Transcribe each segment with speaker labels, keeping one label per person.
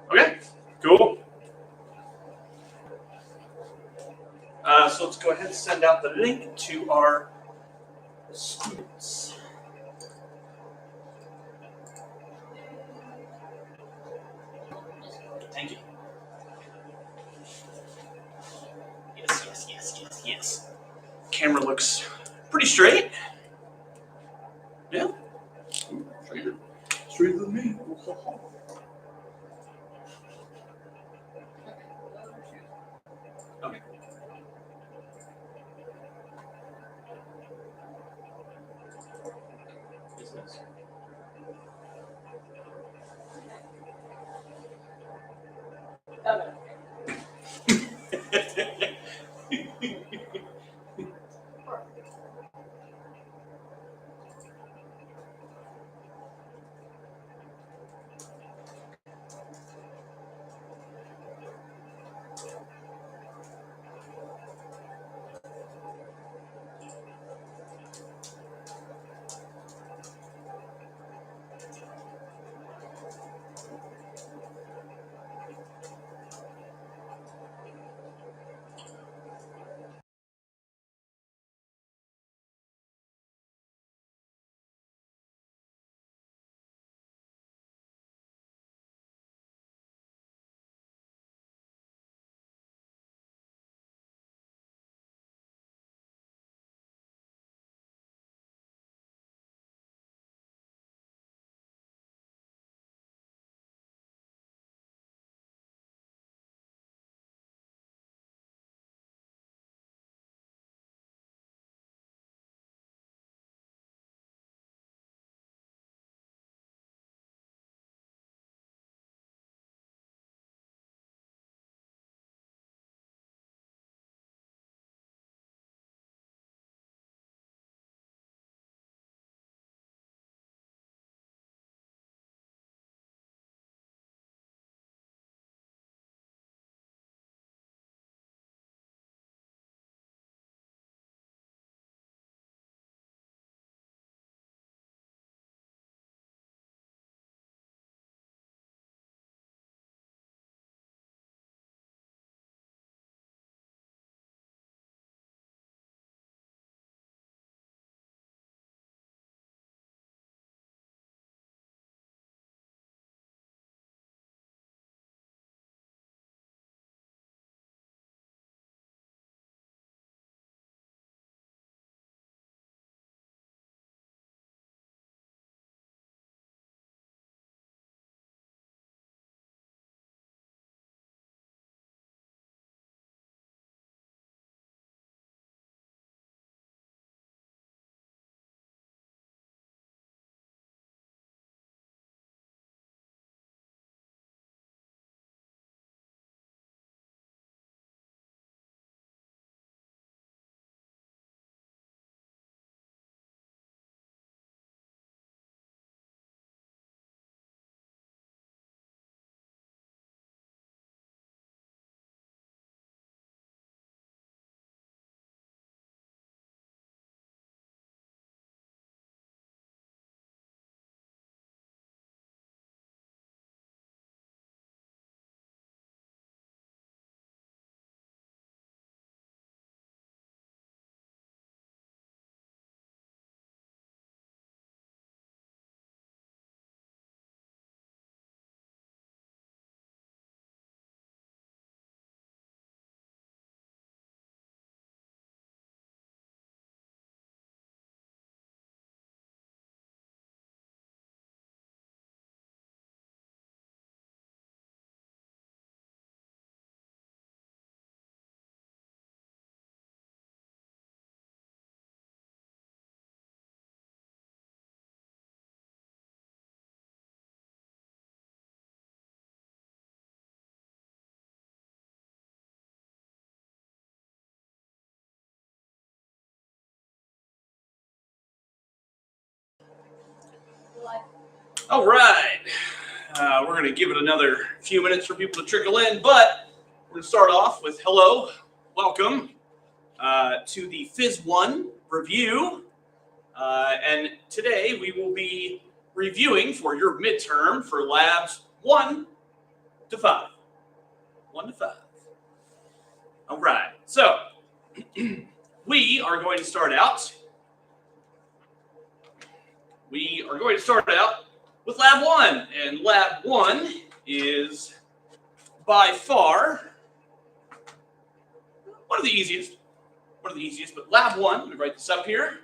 Speaker 1: Okay, cool. So let's go ahead and send out the link to our students. Thank you. Yes. Camera looks pretty straight. Yeah. Straighter than me. Okay. Is this? All right. We're going to give it another few minutes for people to trickle in, but we're going to start off with hello, welcome to the Phys 1 review. And today we will be reviewing for your midterm for Labs 1 to 5. 1 to 5. All right. So we are going to start out. With Lab 1, and Lab 1 is by far one of the easiest. But Lab 1, let me write this up here.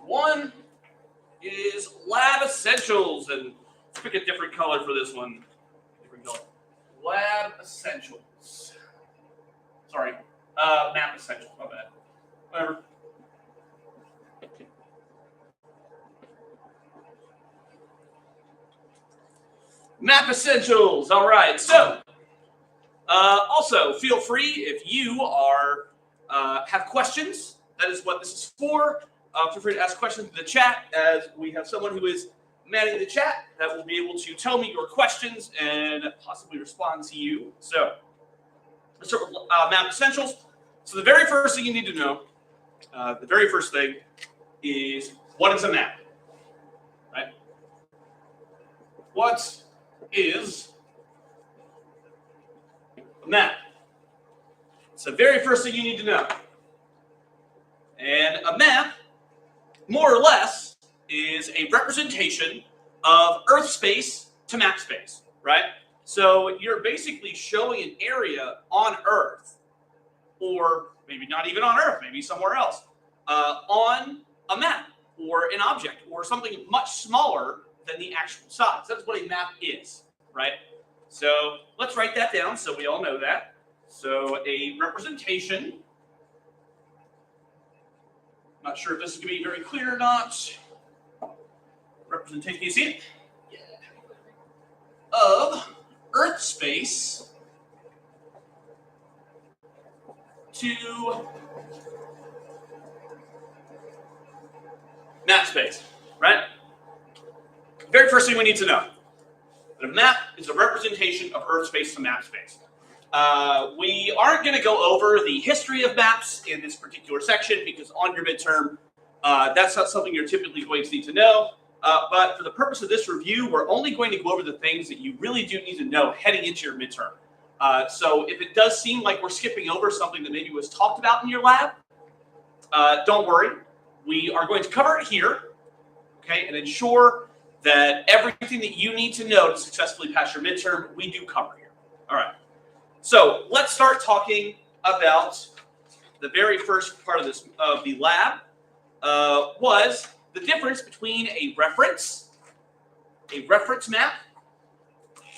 Speaker 1: 1 is Lab Essentials, and let's pick a different color for this one. Different color. Lab Essentials. Sorry, Map Essentials. My bad. Whatever. Map Essentials. All right. So, also feel free if you are have questions. That is what this is for. Feel free to ask questions in the chat, as we have someone who is manning the chat that will be able to tell me your questions and possibly respond to you. So, let's start with Map Essentials. So the very first thing you need to know, the very first thing is, what is a map? Right? What is a map? It's the very first thing you need to know. And a map, more or less, is a representation of Earth space to map space, right? So you're basically showing an area on Earth, or maybe not even on Earth, maybe somewhere else, on a map, or an object, or something much smaller than the actual size. That's what a map is, right? So let's write that down so we all know that. So a representation, not sure if this is going to be very clear or not. Representation, you see it? Yeah. Of Earth space to map space, right? Very first thing we need to know. A map is a representation of Earth space to map space. We aren't going to go over the history of maps in this particular section, because on your midterm, that's not something you're typically going to need to know. But for the purpose of this review, we're only going to go over the things that you really do need to know heading into your midterm. So if it does seem like we're skipping over something that maybe was talked about in your lab, don't worry. We are going to cover it here, okay, and ensure that everything that you need to know to successfully pass your midterm, we do cover here. All right. So let's start talking about the very first part of the lab, was the difference between a reference map,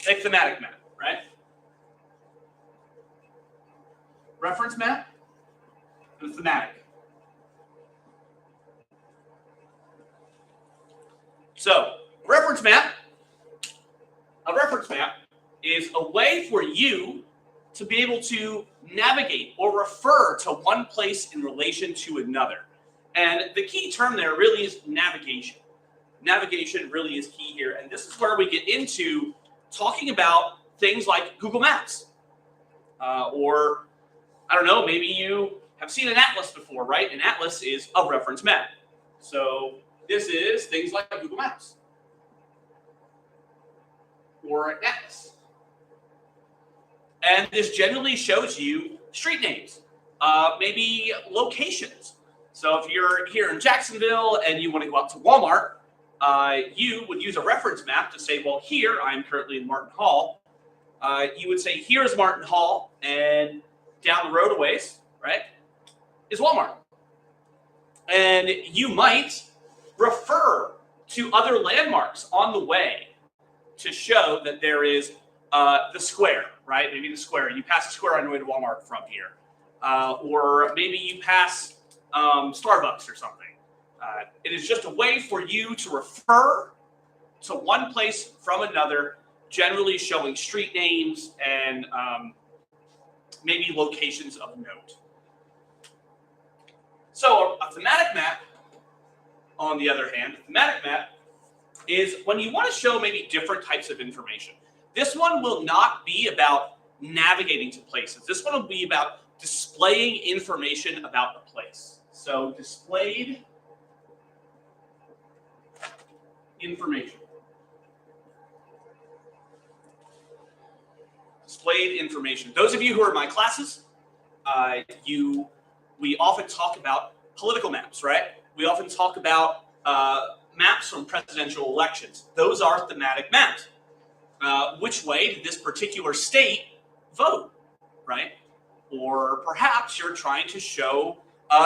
Speaker 1: and a thematic map, right? Reference map and thematic. So, a reference map is a way for you to be able to navigate or refer to one place in relation to another. And the key term there really is navigation. Navigation really is key here. And this is where we get into talking about things like Google Maps. Or, I don't know, maybe you have seen an atlas before, right? An atlas is a reference map. So this is things like Google Maps or an atlas. And this generally shows you street names, maybe locations. So if you're here in Jacksonville and you want to go out to Walmart, you would use a reference map to say, well, here, I'm currently in Martin Hall. You would say, here's Martin Hall, and down the road a ways, right, is Walmart. And you might refer to other landmarks on the way to show that there is the square, right? Maybe the square. You pass the square on your way to Walmart from here. Or maybe you pass Starbucks or something. It is just a way for you to refer to one place from another, generally showing street names and maybe locations of note. So a thematic map, on the other hand, a thematic map is when you want to show maybe different types of information. This one will not be about navigating to places. This one will be about displaying information about the place. So displayed information. Displayed information. Those of you who are in my classes, we often talk about political maps, right? We often talk about maps from presidential elections. Those are thematic maps. Which way did this particular state vote, right? Or perhaps you're trying to show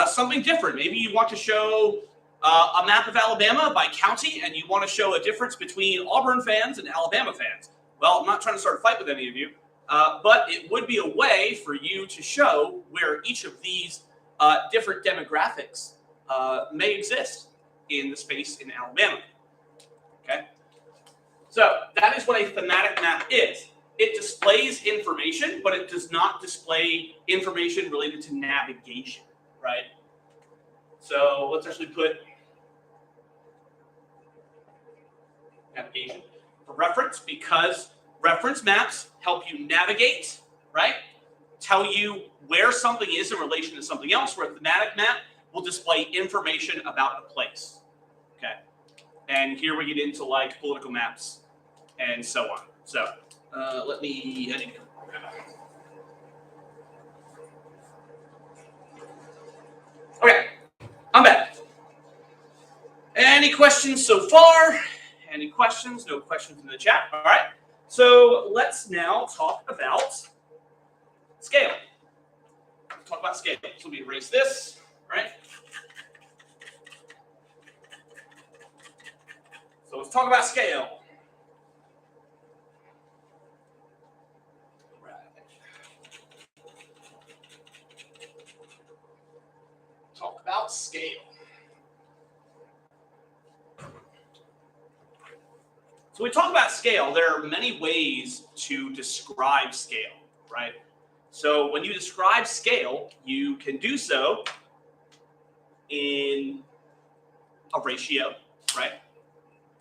Speaker 1: something different. Maybe you want to show a map of Alabama by county, and you want to show a difference between Auburn fans and Alabama fans. Well, I'm not trying to start a fight with any of you, but it would be a way for you to show where each of these different demographics may exist in the space in Alabama. Okay? So that is what a thematic map is. It displays information, but it does not display information related to navigation, right? So let's actually put navigation for reference, because reference maps help you navigate, right? Tell you where something is in relation to something else, where a thematic map will display information about a place, okay? And here we get into like political maps and so on. So let me, okay, I'm back. Any questions so far? Any questions? No questions in the chat. All right. So let's now talk about scale. Let's talk about scale. So let me erase this, right? So let's talk about scale. Right. Talk about scale. So we talk about scale. There are many ways to describe scale, right? So when you describe scale, you can do so in a ratio, right?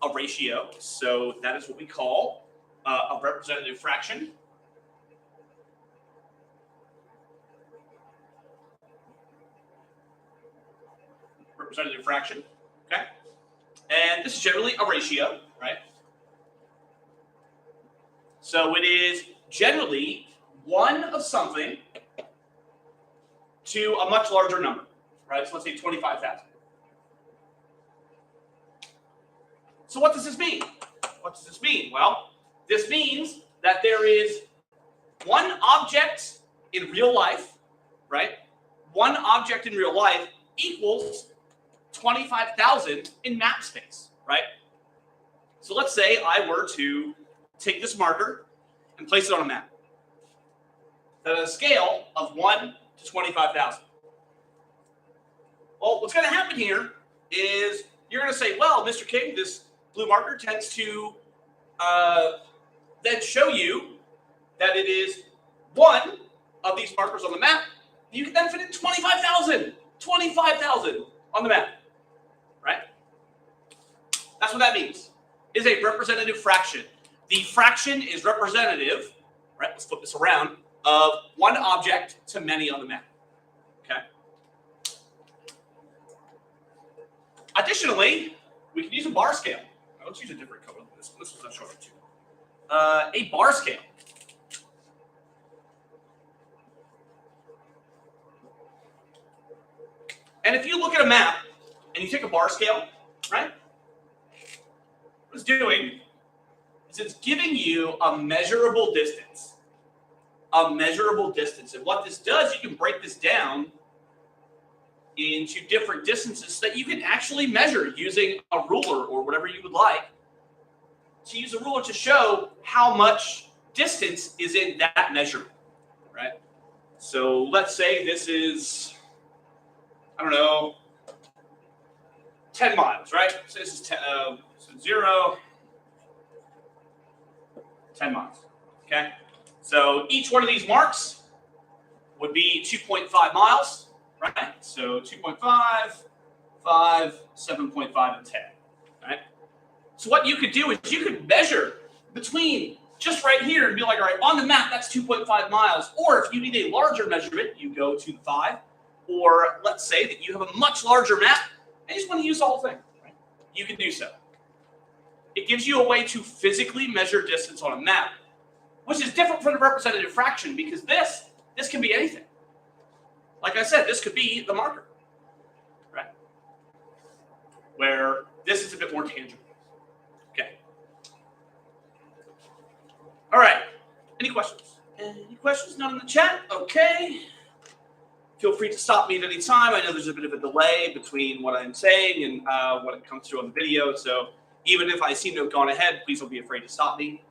Speaker 1: A ratio. So that is what we call a representative fraction. Representative fraction, okay? And this is generally a ratio, right? So it is generally one of something to a much larger number, right? So let's say 25,000. So what does this mean? What does this mean? Well, this means that there is one object in real life, right? One object in real life equals 25,000 in map space, right? So let's say I were to take this marker and place it on a map at a scale of 1 to 25,000. Well, what's going to happen here is you're going to say, well, Mr. King, this blue marker tends to then show you that it is one of these markers on the map. You can then fit in 25,000 on the map, right? That's what that means. Is a representative fraction. The fraction is representative, right? Let's flip this around, of one object to many on the map, okay? Additionally, we can use a bar scale. Now, let's use a different color than this one. This one's not showing up too. A bar scale. And if you look at a map and you take a bar scale, right? What it's doing is it's giving you a measurable distance. A measurable distance. And what this does, you can break this down into different distances so that you can actually measure using a ruler or whatever you would like. To use a ruler to show how much distance is in that measurement, right? So let's say this is, I don't know, 10 miles, right? So this is 10, so 0, 10 miles, okay? So each one of these marks would be 2.5 miles, right? So 2.5, 5, 7.5, and 10, right? So what you could do is you could measure between just right here and be like, all right, on the map, that's 2.5 miles. Or if you need a larger measurement, you go to the 5. Or let's say that you have a much larger map and you just want to use the whole thing, right? You can do so. it gives you a way to physically measure distance on a map, which is different from the representative fraction because this can be anything. Like I said, this could be the marker, right? Where this is a bit more tangible. Okay. All right. Any questions? Any questions? None in the chat? Okay. Feel free to stop me at any time. I know there's a bit of a delay between what I'm saying and what comes through on the video. So even if I seem to have gone ahead, please don't be afraid to stop me.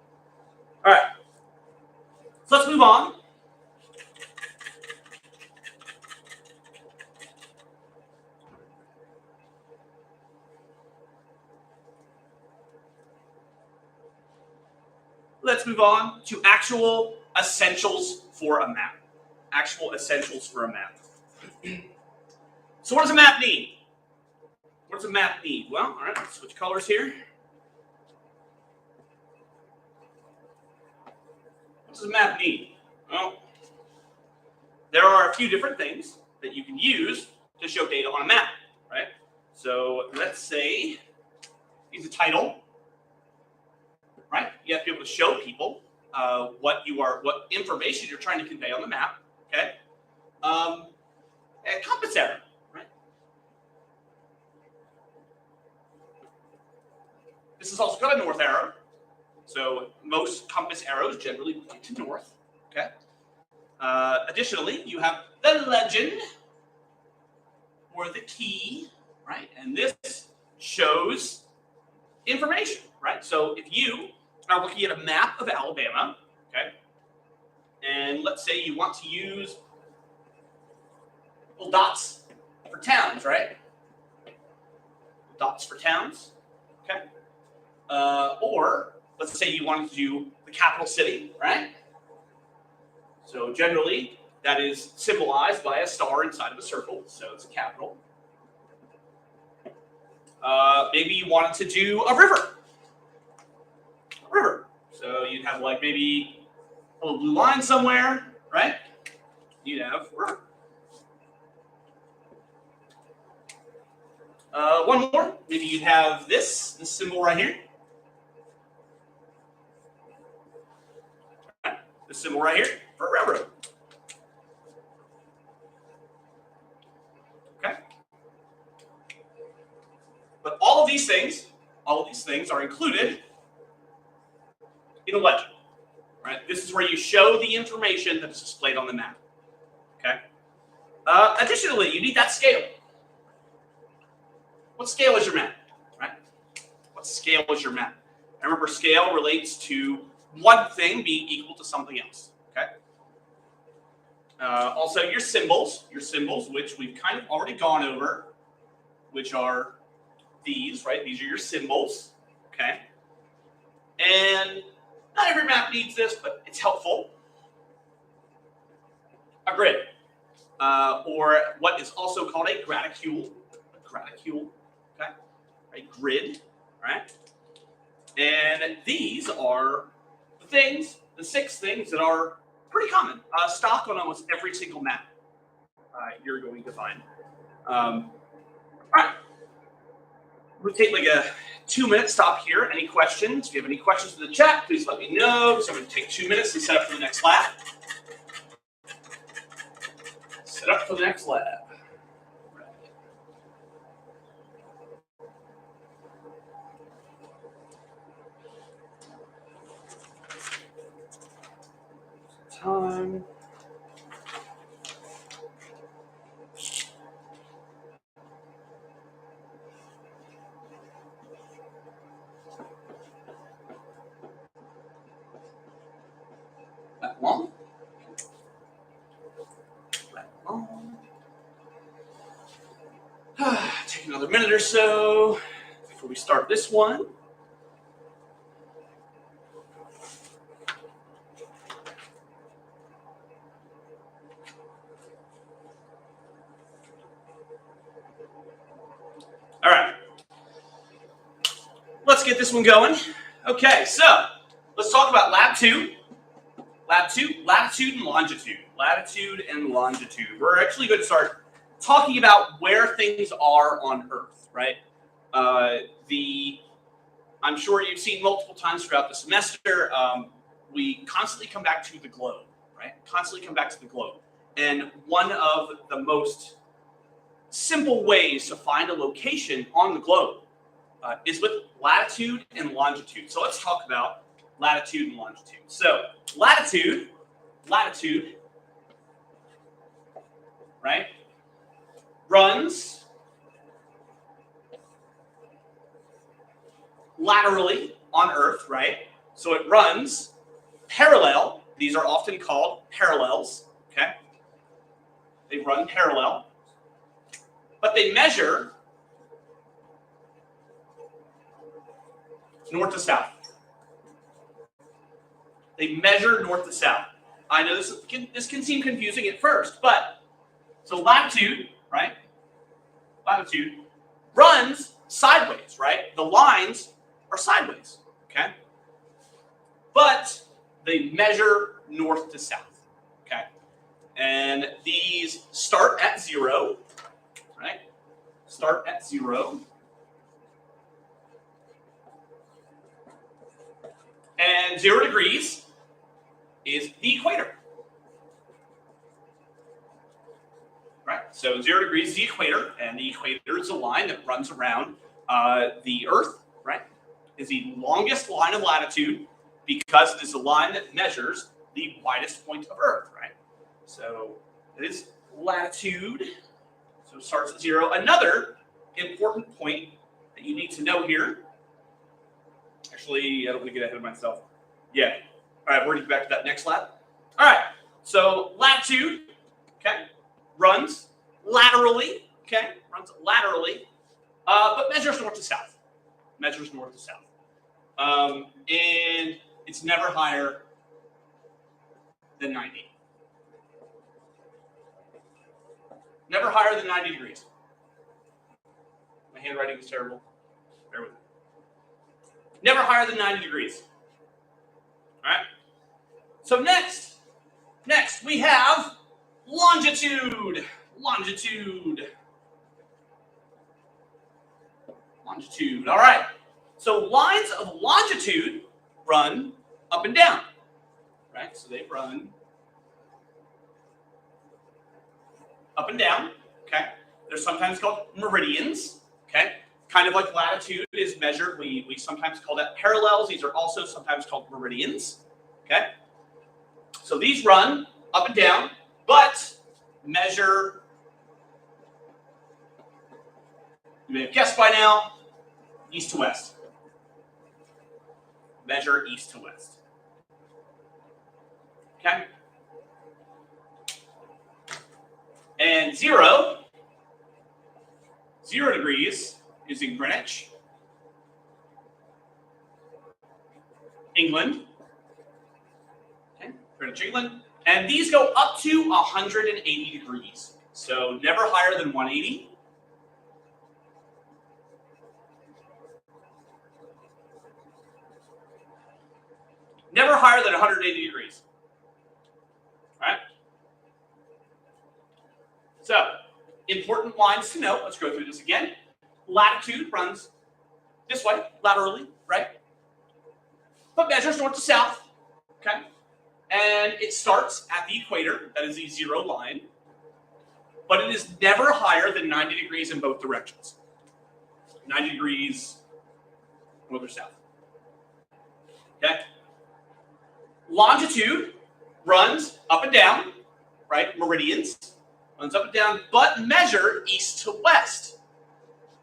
Speaker 1: All right. So let's move on. Let's move on to actual essentials for a map. Actual essentials for a map. So what does a map need? What does a map need? Well, all right, let's switch colors here. What does a map need? Well, there are a few different things that you can use to show data on a map, right? So let's say use a title, right? You have to be able to show people what information you're trying to convey on the map, okay? A compass arrow, right? This is also got a north arrow. So most compass arrows generally point to north, okay? Additionally, you have the legend or the key, right? And this shows information, right? So if you are looking at a map of Alabama, okay, and let's say you want to use little dots for towns, right? Dots for towns, okay? Or let's say you wanted to do the capital city, right? So generally, that is symbolized by a star inside of a circle, so it's a capital. Maybe you wanted to do a river. A river. So you'd have like maybe a little blue line somewhere, right? You'd have a river. One more. Maybe you'd have this symbol right here. This symbol right here for a railroad. Okay. But all of these things are included in a legend, right? This is where you show the information that is displayed on the map. Okay. Additionally, you need that scale. What scale is your map, right? What scale is your map? And remember, scale relates to one thing being equal to something else, okay? Also, your symbols, which we've kind of already gone over, which are these, right? These are your symbols, okay? And not every map needs this, but it's helpful. A grid, or what is also called a graticule. Okay? A grid, right? And these are the things, the 6 things that are pretty common, stock on almost every single map you're going to find. All right. We'll take like a 2-minute stop here. Any questions? If you have any questions in the chat, please let me know. So I'm going to take 2 minutes and set up for the next lab. Set up for the next lab. Time. That long? That long. Take another minute or so before we start this one. All right, let's get this one going. Okay, so let's talk about Lab 2, Latitude and Longitude. Latitude and Longitude. We're actually going to start talking about where things are on Earth, right? The I'm sure you've seen multiple times throughout the semester, we constantly come back to the globe, right? Constantly come back to the globe. And one of the most simple ways to find a location on the globe is with latitude and longitude. So let's talk about latitude and longitude. So latitude, right, runs laterally on Earth, right? So it runs parallel. These are often called parallels, okay? They run parallel, but they measure north to south. They measure north to south. I know this can seem confusing at first, but so latitude, right? Latitude runs sideways, right? The lines are sideways, okay? But they measure north to south, okay? And these start at 0, right? Start at 0. And 0 degrees is the equator. Right? So 0 degrees is the equator, and the equator is a line that runs around the Earth, right? Is the longest line of latitude because it is a line that measures the widest point of Earth, right? So it is latitude. So it starts at 0. Another important point that you need to know here. Actually, I don't want to get ahead of myself. Yeah. All right, we're going to get back to that next slide. All right. So latitude, okay, runs laterally, okay, but measures north to south. And it's never higher than 90. Never higher than 90 degrees. My handwriting is terrible. Bear with me. Never higher than 90 degrees. All right. So next we have longitude. All right. So lines of longitude run up and down, right? So they run up and down, okay? They're sometimes called meridians, okay? Kind of like latitude is measured. We sometimes call that parallels. These are also sometimes called meridians, okay? So these run up and down, but measure, you may have guessed by now, east to west. Measure east to west. Okay? And 0 degrees is in Greenwich, England. Okay, Greenwich, England. And these go up to 180 degrees. So never higher than 180. Never higher than 180 degrees. All right? So, important lines to note. Let's go through this again. Latitude runs this way, laterally, right? But measures north to south, okay? And it starts at the equator, that is the 0 line, but it is never higher than 90 degrees in both directions. 90 degrees north or south, okay? Longitude runs up and down, right? Meridians, runs up and down, but measure east to west,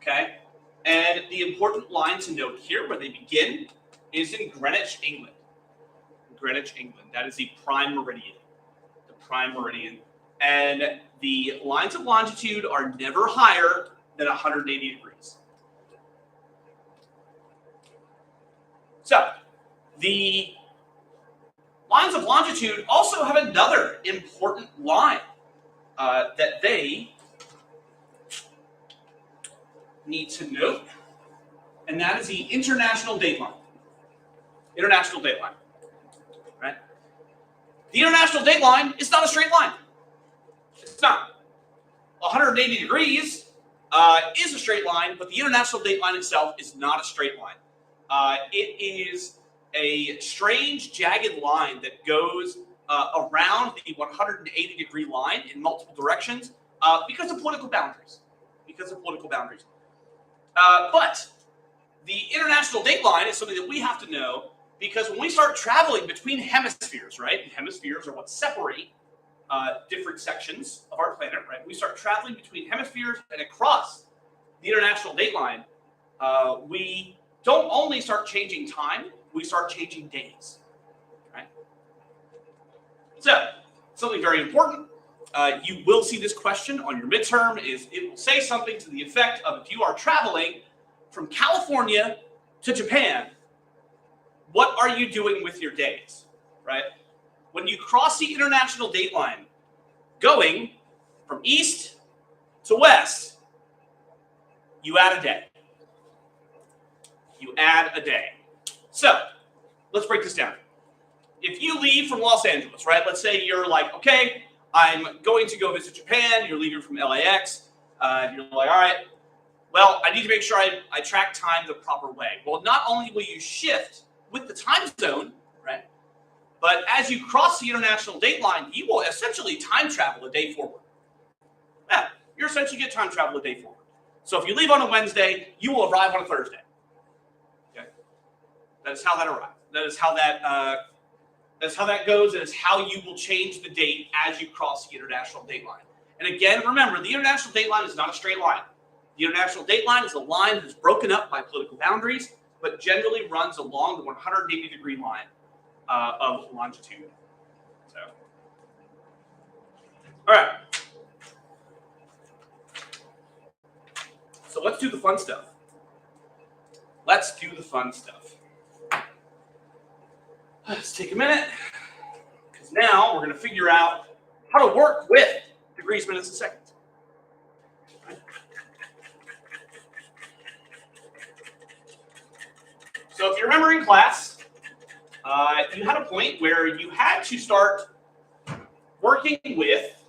Speaker 1: okay? And the important line to note here where they begin is in Greenwich, England. Greenwich, England. That is the prime meridian. The prime meridian. And the lines of longitude are never higher than 180 degrees. So, the lines of longitude also have another important line that they need to note, and that is the international date line. International date line, right? The international date line is not a straight line. It's not. 180 degrees is a straight line, but the international date line itself is not a straight line. It is a strange jagged line that goes around the 180-degree line in multiple directions because of political boundaries. But the international date line is something that we have to know because when we start traveling between hemispheres, right? And hemispheres are what separate different sections of our planet, right? We start traveling between hemispheres and across the international date line. We don't only start changing time, we start changing days, right? So, something very important. You will see this question on your midterm. It will say something to the effect of if you are traveling from California to Japan, what are you doing with your days, right? When you cross the international date line, going from east to west, you add a day. So, let's break this down. If you leave from Los Angeles, right? Let's say you're like, okay, I'm going to go visit Japan. You're leaving from LAX. You're like, all right, well, I need to make sure I track time the proper way. Well, not only will you shift with the time zone, right? But as you cross the international date line, you will essentially time travel a day forward. Yeah, you're essentially going to time travel a day forward. So if you leave on a Wednesday, you will arrive on a Thursday. Okay, that is how that arrives. That is how that goes. That is how you will change the date as you cross the international date line. And again, remember, the international date line is not a straight line. The international date line is a line that is broken up by political boundaries, but generally runs along the 180-degree line of longitude. So, all right. So let's do the fun stuff. Let's take a minute, because now we're going to figure out how to work with degrees, minutes, and seconds. So if you remember in class, you had a point where you had to start working with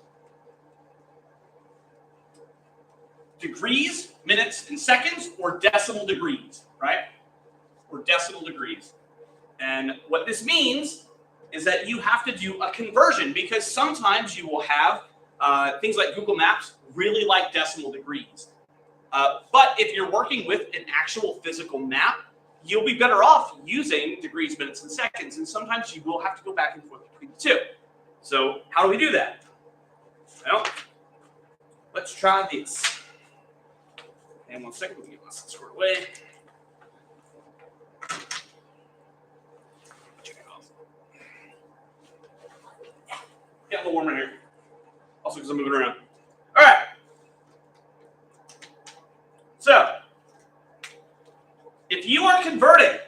Speaker 1: degrees, minutes, and seconds, or decimal degrees, right? Or decimal degrees. And what this means is that you have to do a conversion, because sometimes you will have things like Google Maps really like decimal degrees. But if you're working with an actual physical map, you'll be better off using degrees, minutes, and seconds. And sometimes you will have to go back and forth between the two. So how do we do that? Well, let's try this. And 1 second, let me get this squared away. Get a little warmer here. Also because I'm moving around. All right. So, if you are converting,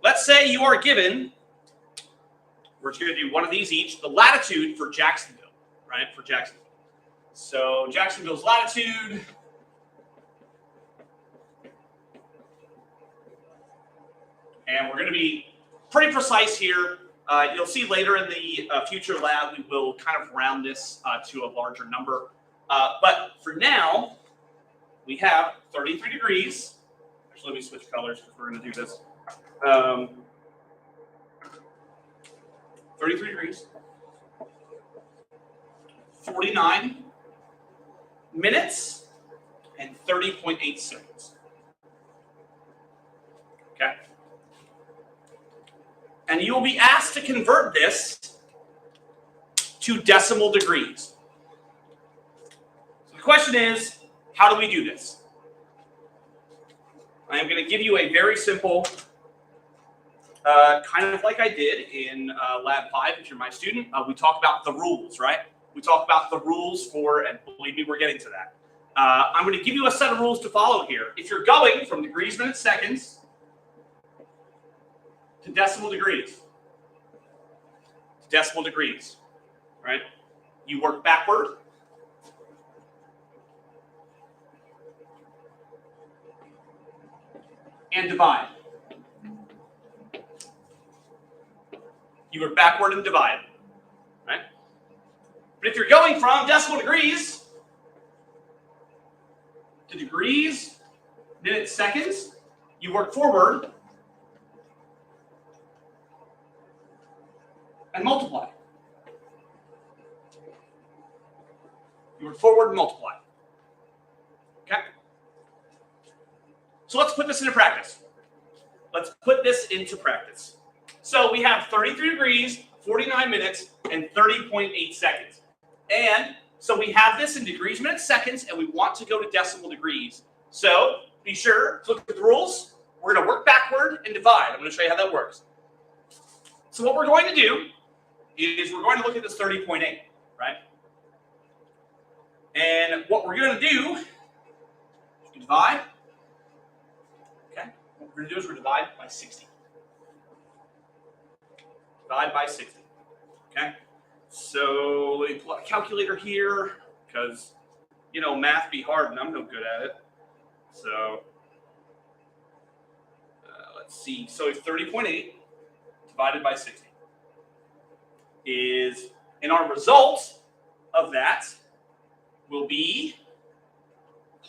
Speaker 1: let's say you are given, we're just going to do one of these each, the latitude for Jacksonville, right? For Jacksonville. So, Jacksonville's latitude. And we're going to be pretty precise here. You'll see later in the future lab, we will kind of round this to a larger number. But for now, we have 33 degrees. Actually, let me switch colors because we're going to do this. 33 degrees. 49 minutes and 30.8 seconds. Okay. And you will be asked to convert this to decimal degrees. So the question is, how do we do this? I am going to give you a very simple, kind of like I did in Lab 5, if you're my student. We talk about the rules, right? We talk about the rules for, and believe me, we're getting to that. I'm going to give you a set of rules to follow here. If you're going from degrees, minutes, seconds, to decimal degrees, right? You work backward. And divide. You work backward and divide, right? But if you're going from decimal degrees to degrees, minutes, seconds, you work forward and multiply. You work forward and multiply. Okay? So let's put this into practice. Let's put this into practice. So we have 33 degrees, 49 minutes, and 30.8 seconds. And so we have this in degrees, minutes, seconds, and we want to go to decimal degrees. So be sure to look at the rules. We're going to work backward and divide. I'm going to show you how that works. So what we're going to do is we're going to look at this 30.8, right? And what we're going to do is divide. Okay? What we're going to do is we're going to divide by 60. Divide by 60. Okay? So let me pull out a calculator here because, you know, math be hard and I'm no good at it. So let's see. So 30.8 divided by 60 is, and our result of that will be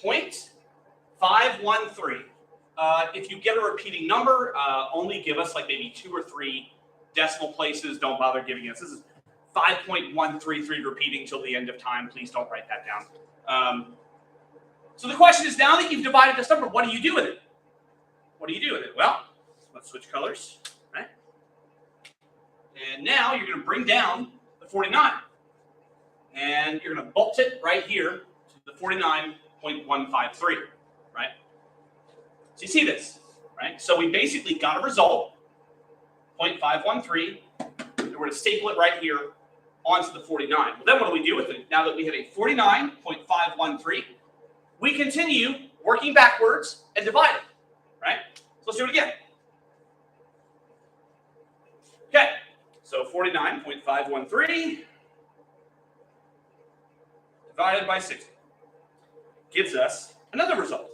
Speaker 1: 0.513. If you get a repeating number, only give us like maybe 2 or 3 decimal places. Don't bother giving us. This is 5.133 repeating till the end of time. Please don't write that down. So the question is, now that you've divided this number, what do you do with it? What do you do with it? Well, let's switch colors, right? And now you're going to bring down the 49. And you're going to bolt it right here to the 49.153, right? So you see this, right? So we basically got a result, 0.513. And we're going to staple it right here onto the 49. Well, then what do we do with it? Now that we have a 49.513, we continue working backwards and dividing, right? So let's do it again. Okay, so 49.513 divided by 60 gives us another result.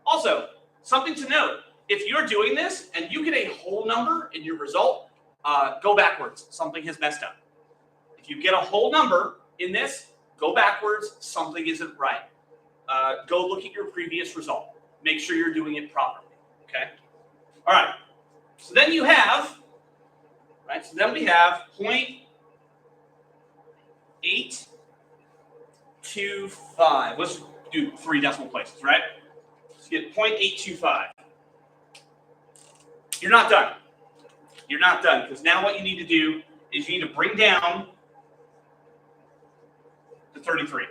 Speaker 1: Also, something to note, if you're doing this and you get a whole number in your result, go backwards. Something has messed up. If you get a whole number in this, go backwards. Something isn't right. Go look at your previous result. Make sure you're doing it properly. Okay? All right. So then you have, right? So then we have 0.825. Let's do 3 decimal places, right? Let's get 0.825. You're not done. You're not done, because now what you need to do is you need to bring down to 33.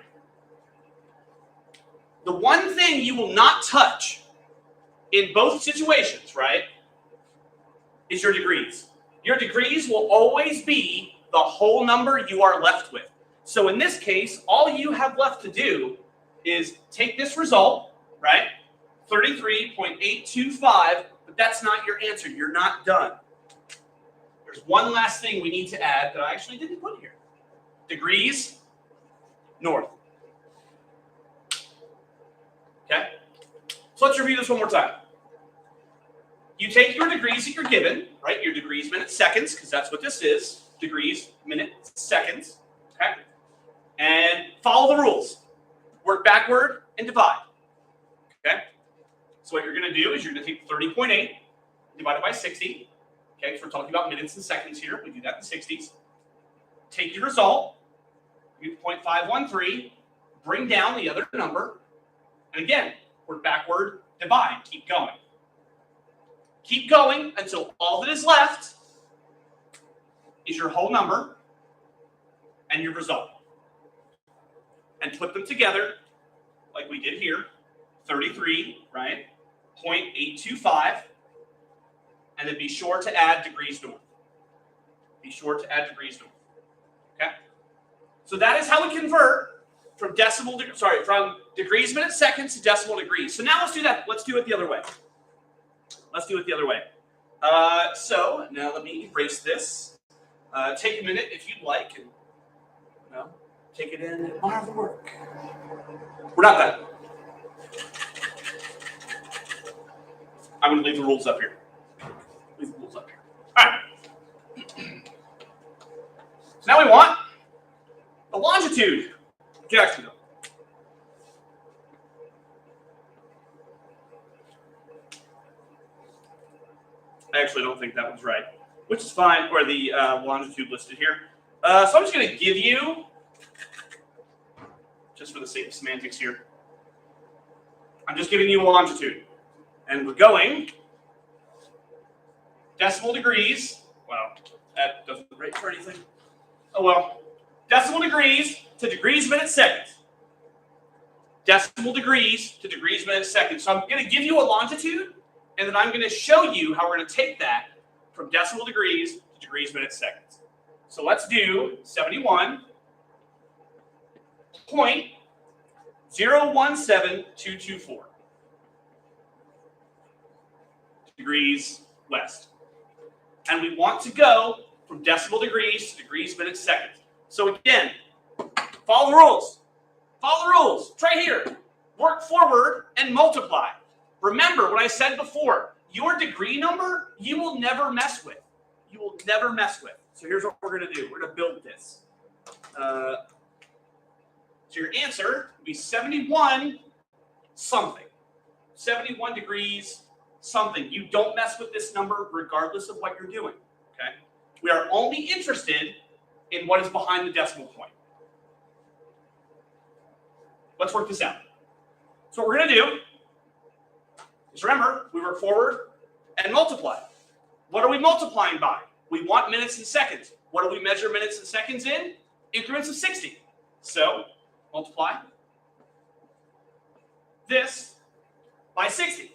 Speaker 1: The one thing you will not touch in both situations, right, is your degrees. Your degrees will always be the whole number you are left with. So in this case, all you have left to do is take this result, right, 33.825, but that's not your answer. You're not done. There's one last thing we need to add that I actually didn't put here. Degrees north. Okay? So let's review this one more time. You take your degrees that you're given, right? Your degrees, minutes, seconds, because that's what this is. Degrees, minutes, seconds. Okay? And follow the rules. Work backward and divide. Okay? So what you're going to do is you're going to take 30.8 divided by 60. Okay, so we're talking about minutes and seconds here. We do that in 60s. Take your result, you 0.513, bring down the other number, and again, work backward, divide, keep going. Keep going until all that is left is your whole number and your result. And put them together like we did here, 33, right, 0.825. And then be sure to add degrees north. Be sure to add degrees north. Okay? So that is how we convert from from degrees, minutes, seconds to decimal degrees. So now let's do that. Let's do it the other way. Let's do it the other way. So now let me erase this. Take a minute if you'd like, and take it in and admire the work. We're not done. I'm going to leave the rules up here. Leave the rules up here. All right. So now we want the longitude. Get actually I actually don't think that one's right, which is fine, or the longitude listed here. So I'm just going to give you, just for the sake of semantics here, I'm just giving you a longitude. And we're going decimal degrees. Wow, that doesn't rate for anything. Oh well. Decimal degrees to degrees, minutes, seconds. Decimal degrees to degrees, minutes, seconds. So I'm going to give you a longitude, and then I'm going to show you how we're going to take that from decimal degrees to degrees, minutes, seconds. So let's do 71.017224 degrees west. And we want to go from decimal degrees to degrees, minutes, seconds. So again, follow the rules. Follow the rules. It's right here. Work forward and multiply. Remember what I said before. Your degree number, you will never mess with. You will never mess with. So here's what we're going to do. We're going to build this. So your answer would be 71 something. 71 degrees something. You don't mess with this number regardless of what you're doing. Okay? We are only interested in what is behind the decimal point. Let's work this out. So what we're going to do is, remember, we work forward and multiply. What are we multiplying by? We want minutes and seconds. What do we measure minutes and seconds in? Increments of 60. So multiply this by 60.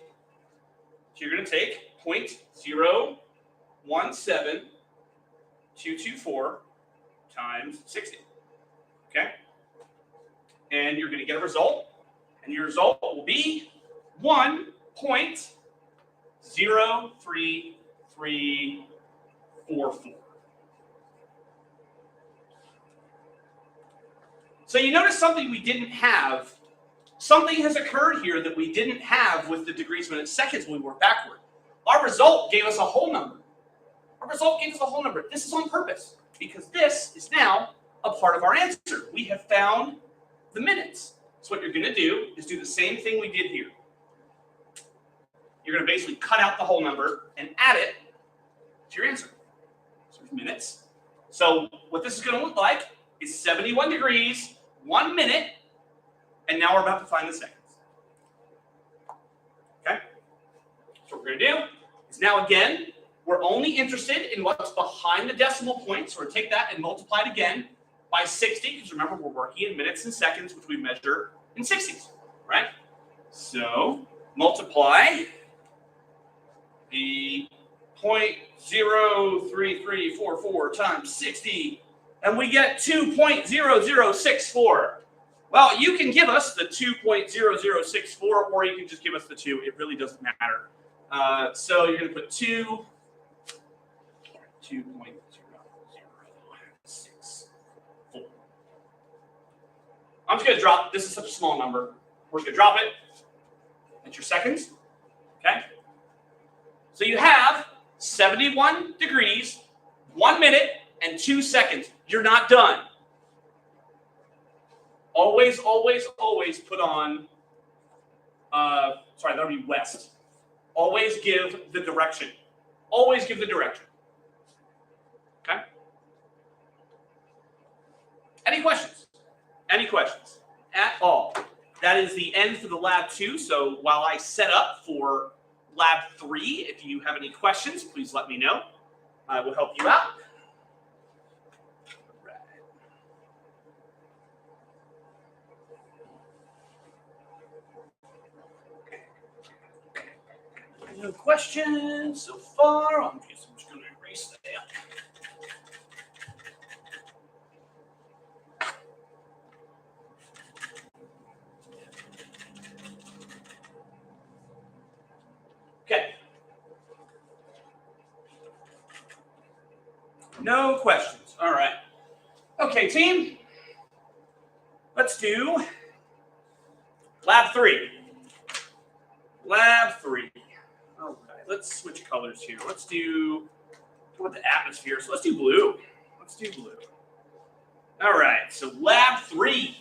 Speaker 1: So you're going to take 0.017224 times 60. Okay? And you're going to get a result. And your result will be 1.03344. So you notice something we didn't have. Something has occurred here that we didn't have with the degrees, minutes, seconds when we work backward. Our result gave us a whole number. Our result gave us a whole number. This is on purpose because this is now a part of our answer. We have found the minutes. So what you're going to do is do the same thing we did here. You're going to basically cut out the whole number and add it to your answer. So there's minutes. So what this is going to look like is 71 degrees, 1 minute, and now we're about to find the seconds. Okay? So what we're going to do is now again, we're only interested in what's behind the decimal point. So we're going to take that and multiply it again by 60, because remember, we're working in minutes and seconds, which we measure in 60s, right? So multiply the 0.03344 times 60, and we get 2.0064. Well, you can give us the 2.0064, or you can just give us the 2. It really doesn't matter. So you're going to put 2.0064. I'm just going to drop, this is such a small number. We're just going to drop it. That's your seconds. Okay? So you have 71 degrees, 1 minute, and 2 seconds. You're not done. Always, always, always put on, sorry, that would be west. Always give the direction. Always give the direction. Okay? Any questions? Any questions at all? That is the end for the lab 2. So while I set up for lab 3, if you have any questions, please let me know. I will help you out. No questions so far. I'm just going to erase that. Okay. No questions. All right. Okay, team. Let's do lab 3. Lab 3. All right. Let's switch colors here. Let's do what the atmosphere. So let's do blue. Let's do blue. All right. So lab 3.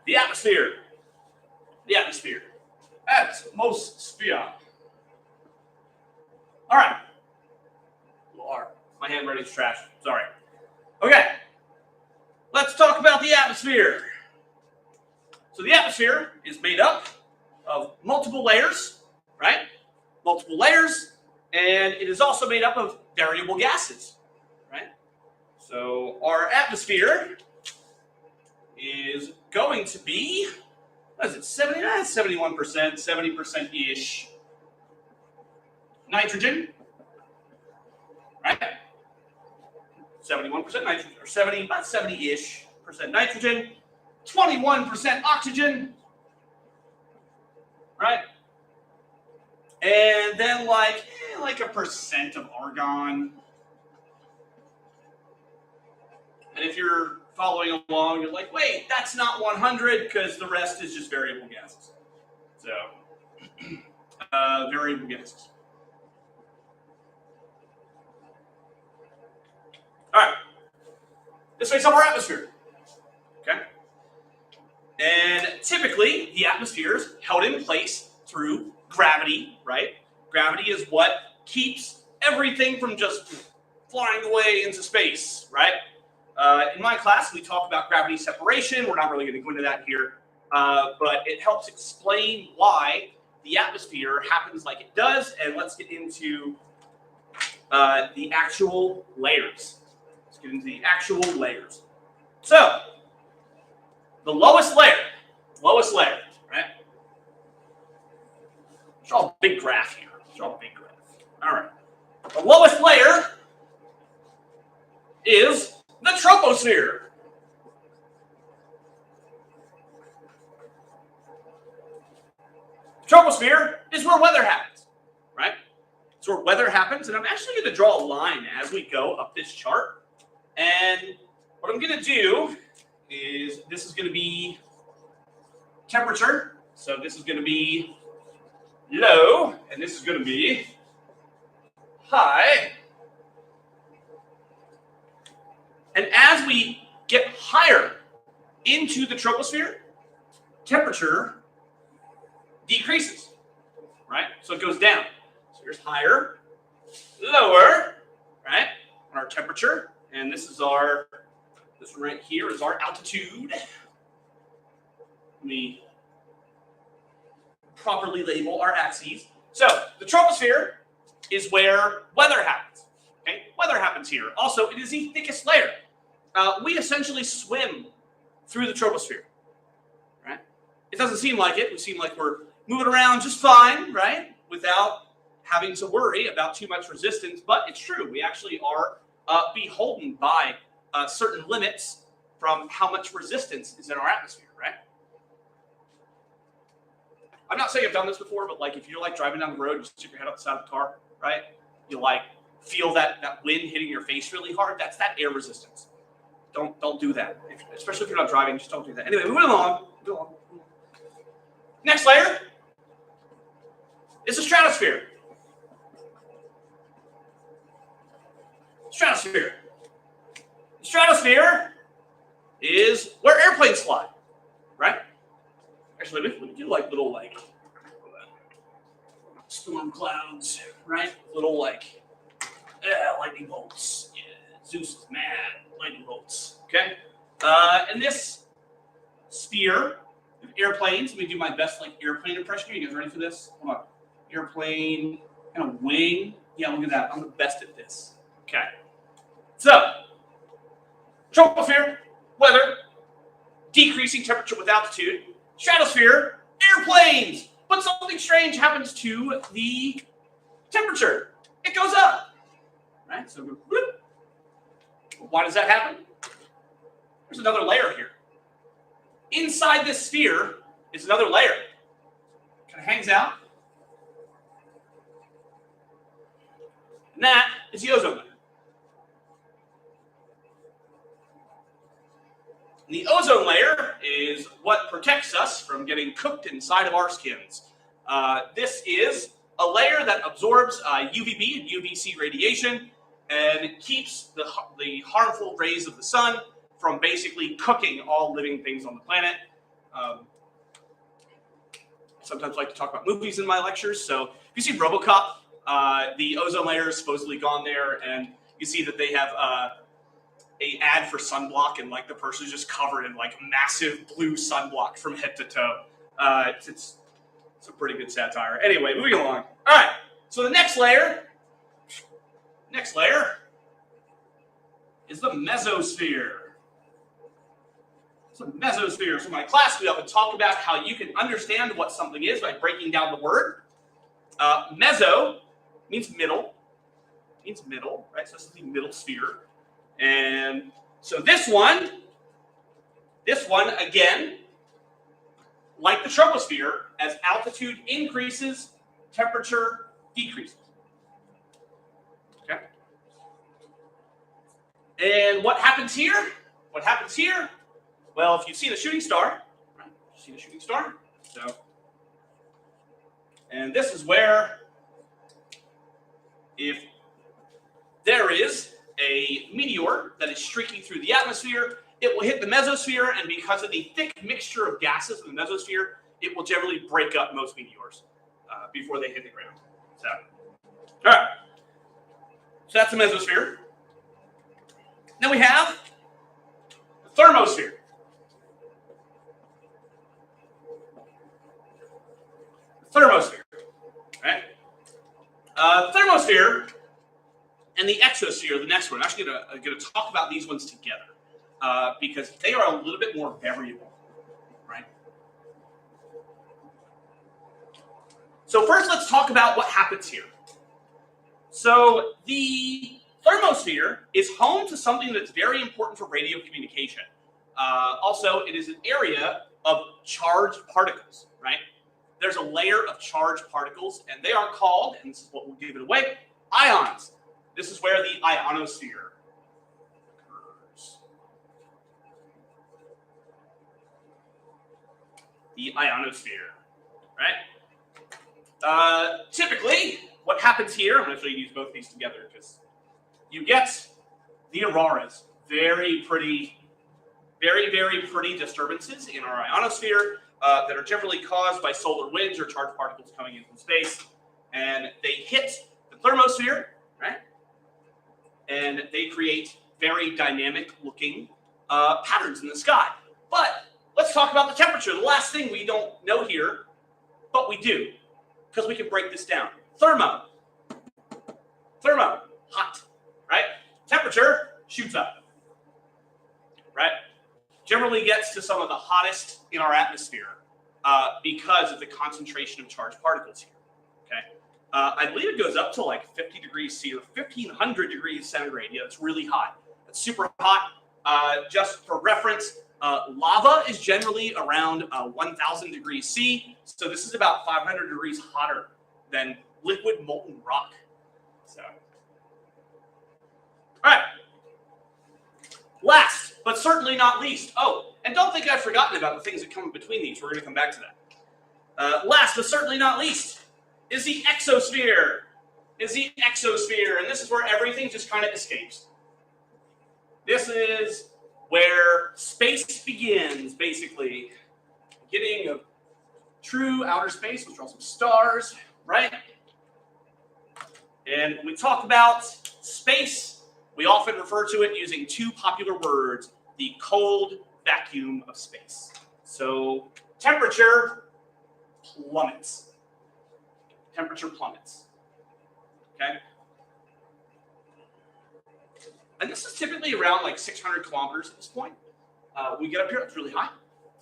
Speaker 1: The atmosphere. The atmosphere. atmosphere. All right. My handwriting's trash. Sorry. Okay. Let's talk about the atmosphere. So the atmosphere is made up of multiple layers, right? Multiple layers, and it is also made up of variable gases, right? So our atmosphere is going to be, what is it, 71%, 70%-ish nitrogen, right? 71% nitrogen, or about 70-ish percent nitrogen, 21% oxygen, right? And then like a percent of argon. And if you're following along, you're like, wait, that's not 100 because the rest is just variable gases. So, variable gases. All right. This makes up our atmosphere. Okay. And typically, the atmosphere is held in place through gravity, right? Gravity is what keeps everything from just flying away into space, right? In my class, we talk about gravity separation. We're not really going to go into that here, but it helps explain why the atmosphere happens like it does. And let's get into the actual layers. Let's get into the actual layers. So, the lowest layer, right? Draw a big graph here. All right. The lowest layer is the troposphere. Troposphere is where weather happens, right? It's where weather happens, and I'm actually going to draw a line as we go up this chart. And what I'm going to do is this is going to be temperature. So this is going to be low, and this is going to be high. And as we get higher into the troposphere, temperature decreases, right? So it goes down. So here's higher, lower, right, on our temperature. And this is this one right here is our altitude. Let me properly label our axes. So the troposphere is where weather happens. Okay, weather happens here. Also, it is the thickest layer. We essentially swim through the troposphere, right? It doesn't seem like it. We seem like we're moving around just fine, right? Without having to worry about too much resistance, but it's true. We actually are beholden by certain limits from how much resistance is in our atmosphere, right? I'm not saying I've done this before, but like if you're like driving down the road, you stick your head up the side of the car, right? You like feel that wind hitting your face really hard. That's that air resistance. Don't do that. Especially if you're not driving, just don't do that. Anyway, moving along. Next layer is the stratosphere. Stratosphere. The stratosphere is where airplanes fly, right? Actually, we do like little like storm clouds, right? Little like lightning bolts. Yeah, Zeus is mad. Lightning bolts. Okay. And this sphere of airplanes. Let me do my best like airplane impression. Are you guys ready for this? Hold on. Airplane, kind of wing. Yeah, look at that. I'm the best at this. Okay. So, troposphere, weather, decreasing temperature with altitude. Stratosphere, airplanes. But something strange happens to the temperature. It goes up. Right? So, whoop. Why does that happen? There's another layer here. Inside this sphere is another layer. Kind of hangs out. And that is the ozone layer. And the ozone layer is what protects us from getting cooked inside of our skins. This is a layer that absorbs UVB and UVC radiation and keeps the harmful rays of the sun from basically cooking all living things on the planet. sometimes like to talk about movies in my lectures. So if you see RoboCop, the ozone layer is supposedly gone there, and you see that they have a ad for sunblock, and like the person is just covered in like massive blue sunblock from head to toe. It's a pretty good satire. Anyway, moving along. All right, so the next layer is the mesosphere. So mesosphere. So in my class, we often talk about how you can understand what something is by breaking down the word. Meso means middle. Right? So this is the middle sphere. And so this one, again, like the troposphere, as altitude increases, temperature decreases. Okay? And what happens here? Well, if you've seen a shooting star, right? So, and this is where, if there is a meteor that is streaking through the atmosphere, it will hit the mesosphere, and because of the thick mixture of gases in the mesosphere, it will generally break up most meteors before they hit the ground. So, all right. So that's the mesosphere. Then we have the thermosphere. Right? Thermosphere and the exosphere, the next one. I'm actually going to talk about these ones together because they are a little bit more variable, right? So first, let's talk about what happens here. So the thermosphere is home to something that's very important for radio communication. Also, it is an area of charged particles, right? There's a layer of charged particles, and they are called, and this is what will give it away, ions. This is where the ionosphere occurs. The ionosphere, right? Typically, what happens here, I'm going to show you use both these together because you get the auroras. Very pretty disturbances in our ionosphere that are generally caused by solar winds or charged particles coming in from space. And they hit the thermosphere, right? And they create very dynamic looking patterns in the sky. But let's talk about the temperature. The last thing we don't know here, but we do, because we can break this down. Thermo, hot, right? Temperature shoots up, right? Generally gets to some of the hottest in our atmosphere because of the concentration of charged particles here, okay? I believe it goes up to like 50 degrees C or 1500 degrees centigrade. Yeah, it's really hot. It's super hot. Just for reference, lava is generally around 1000 degrees C. So this is about 500 degrees hotter than liquid molten rock. So, all right. Last, but certainly not least. Oh, and don't think I've forgotten about the things that come in between these. We're going to come back to that. Last, but certainly not least, is the exosphere. And this is where everything just kind of escapes. This is where space begins, basically. Beginning of true outer space, which are also stars, right? And when we talk about space, we often refer to it using two popular words, the cold vacuum of space. So temperature plummets. Okay? And this is typically around like 600 kilometers at this point. We get up here, it's really high.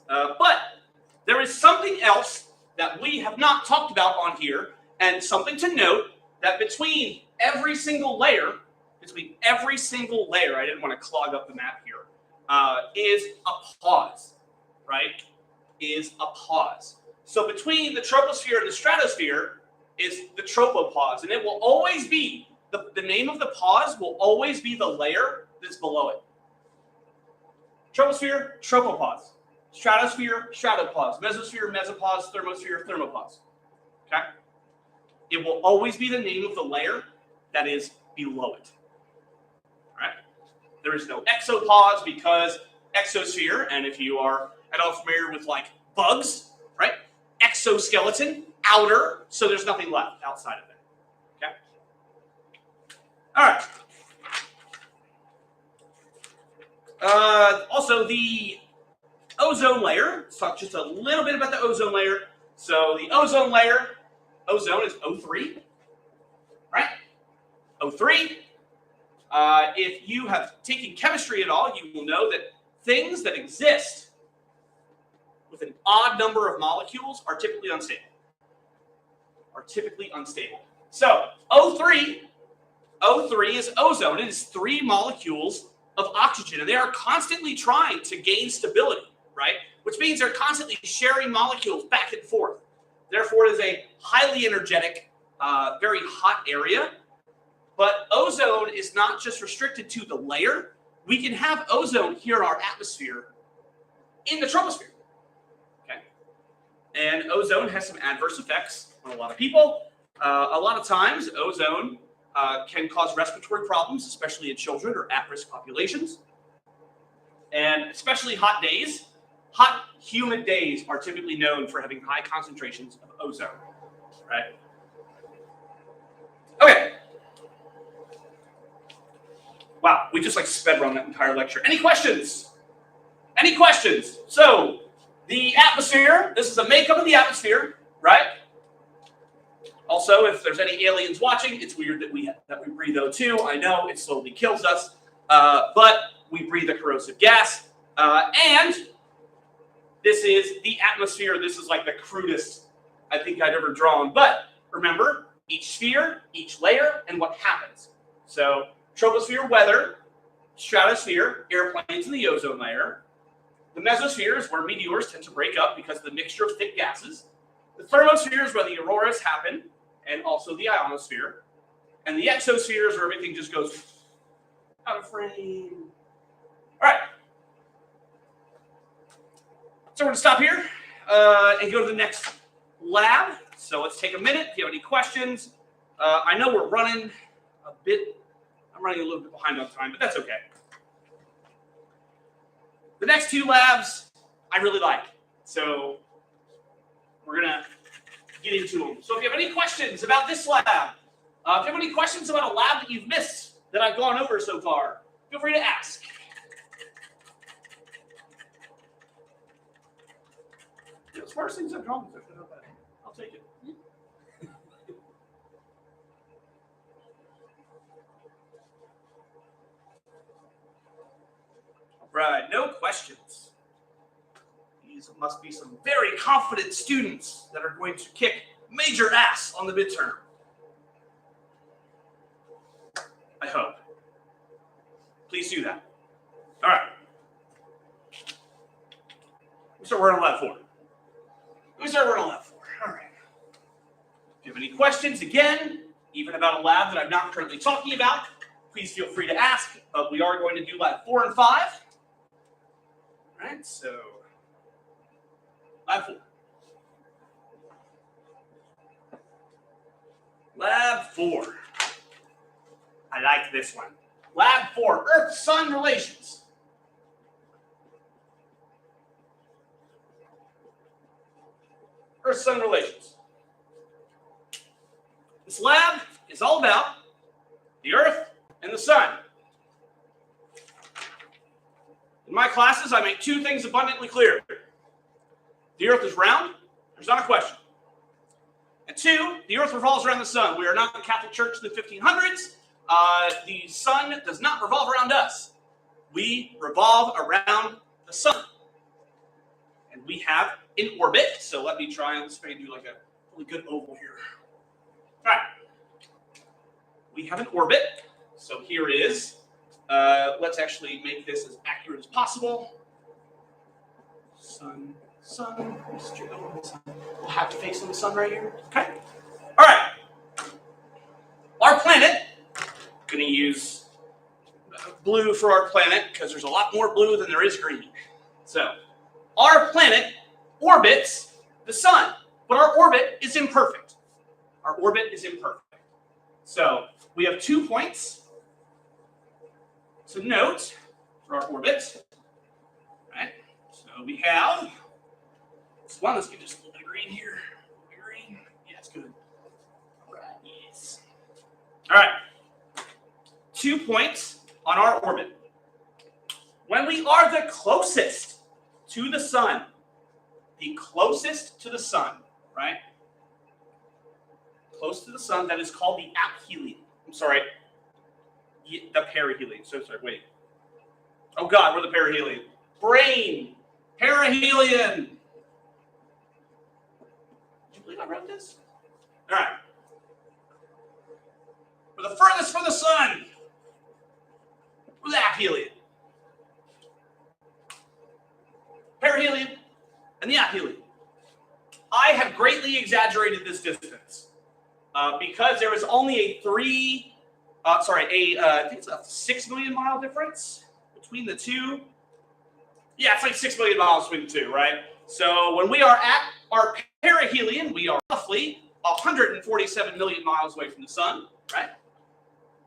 Speaker 1: But there is something else that we have not talked about on here, and something to note that between every single layer, I didn't want to clog up the map here, is a pause, right? So between the troposphere and the stratosphere is the tropopause, and it will always be, the name of the pause will always be the layer that's below it. Troposphere, tropopause. Stratosphere, stratopause. Mesosphere, mesopause. Thermosphere, thermopause. Okay? It will always be the name of the layer that is below it. Right? There is no exopause because exosphere, and if you are at all familiar with like bugs, right? exoskeleton, outer, so there's nothing left outside of it. Okay? All right. Also, the ozone layer. Let's talk just a little bit about the ozone layer. So the ozone layer, ozone is O3, right? O3. If you have taken chemistry at all, you will know that things that exist with an odd number of molecules are typically unstable. So O3 is ozone. It is 3 molecules of oxygen, and they are constantly trying to gain stability, right? Which means they're constantly sharing molecules back and forth. Therefore, it is a highly energetic, very hot area. But ozone is not just restricted to the layer. We can have ozone here in our atmosphere in the troposphere. Okay? And ozone has some adverse effects on a lot of people. A lot of times, ozone can cause respiratory problems, especially in children or at-risk populations. And especially hot days. Hot, humid days are typically known for having high concentrations of ozone, right? Okay. Wow, we just like sped run that entire lecture. Any questions? Any questions? So, the atmosphere, this is a makeup of the atmosphere, right? Also, if there's any aliens watching, it's weird that we breathe O2. I know it slowly kills us, but we breathe a corrosive gas. And this is the atmosphere. This is like the crudest I think I'd ever drawn. But remember, each sphere, each layer, and what happens. So, troposphere, weather; stratosphere, airplanes in the ozone layer; the mesosphere is where meteors tend to break up because of the mixture of thick gases; the thermosphere is where the auroras happen, and also the ionosphere; and the exosphere is where everything just goes out of frame. All right. So we're going to stop here and go to the next lab. So let's take a minute. If you have any questions, I know we're running a bit. I'm running a little bit behind on time, but that's okay. The next 2 labs I really like. So we're going to get into them. So if you have any questions about this lab, if you have any questions about a lab that you've missed that I've gone over so far, feel free to ask. As far as things I've drawn, I'll take it. Right, no questions. These must be some very confident students that are going to kick major ass on the midterm. I hope. Please do that. All right. So we're on lab 4. All right. If you have any questions, again, even about a lab that I'm not currently talking about, please feel free to ask. But we are going to do lab 4 and 5. All right, so lab 4. Lab 4. I like this one. Lab 4, Earth-Sun relations. Earth-Sun relations. This lab is all about the Earth and the Sun. In my classes, I make 2 things abundantly clear. The Earth is round. There's not a question. And 2, the Earth revolves around the Sun. We are not the Catholic Church in the 1500s. The Sun does not revolve around us. We revolve around the Sun. And we have an orbit. So let me try and do like a really good oval here. All right. We have an orbit. So here is, let's actually make this as accurate as possible. Sun. We'll have to face on the Sun right here. Okay. All right. Our planet, going to use blue for our planet because there's a lot more blue than there is green. So our planet orbits the Sun, but our orbit is imperfect. So we have 2 points to note for our orbit. All right. So we have this one. Let's get just a little bit of green here. All right. 2 points on our orbit. When we are the closest to the sun, right? Close to the sun, that is called the aphelion. I'm sorry, the perihelion. So sorry, wait. Oh God, we're the perihelion. Brain, perihelion. Do you believe I wrote this? All right. We're the furthest from the sun. We're the aphelion. Perihelion and the aphelion. I have greatly exaggerated this distance because there is only I think it's a 6 million mile difference between the two. Yeah, it's like 6 million miles between the two, right? So when we are at our perihelion, we are roughly 147 million miles away from the sun, right?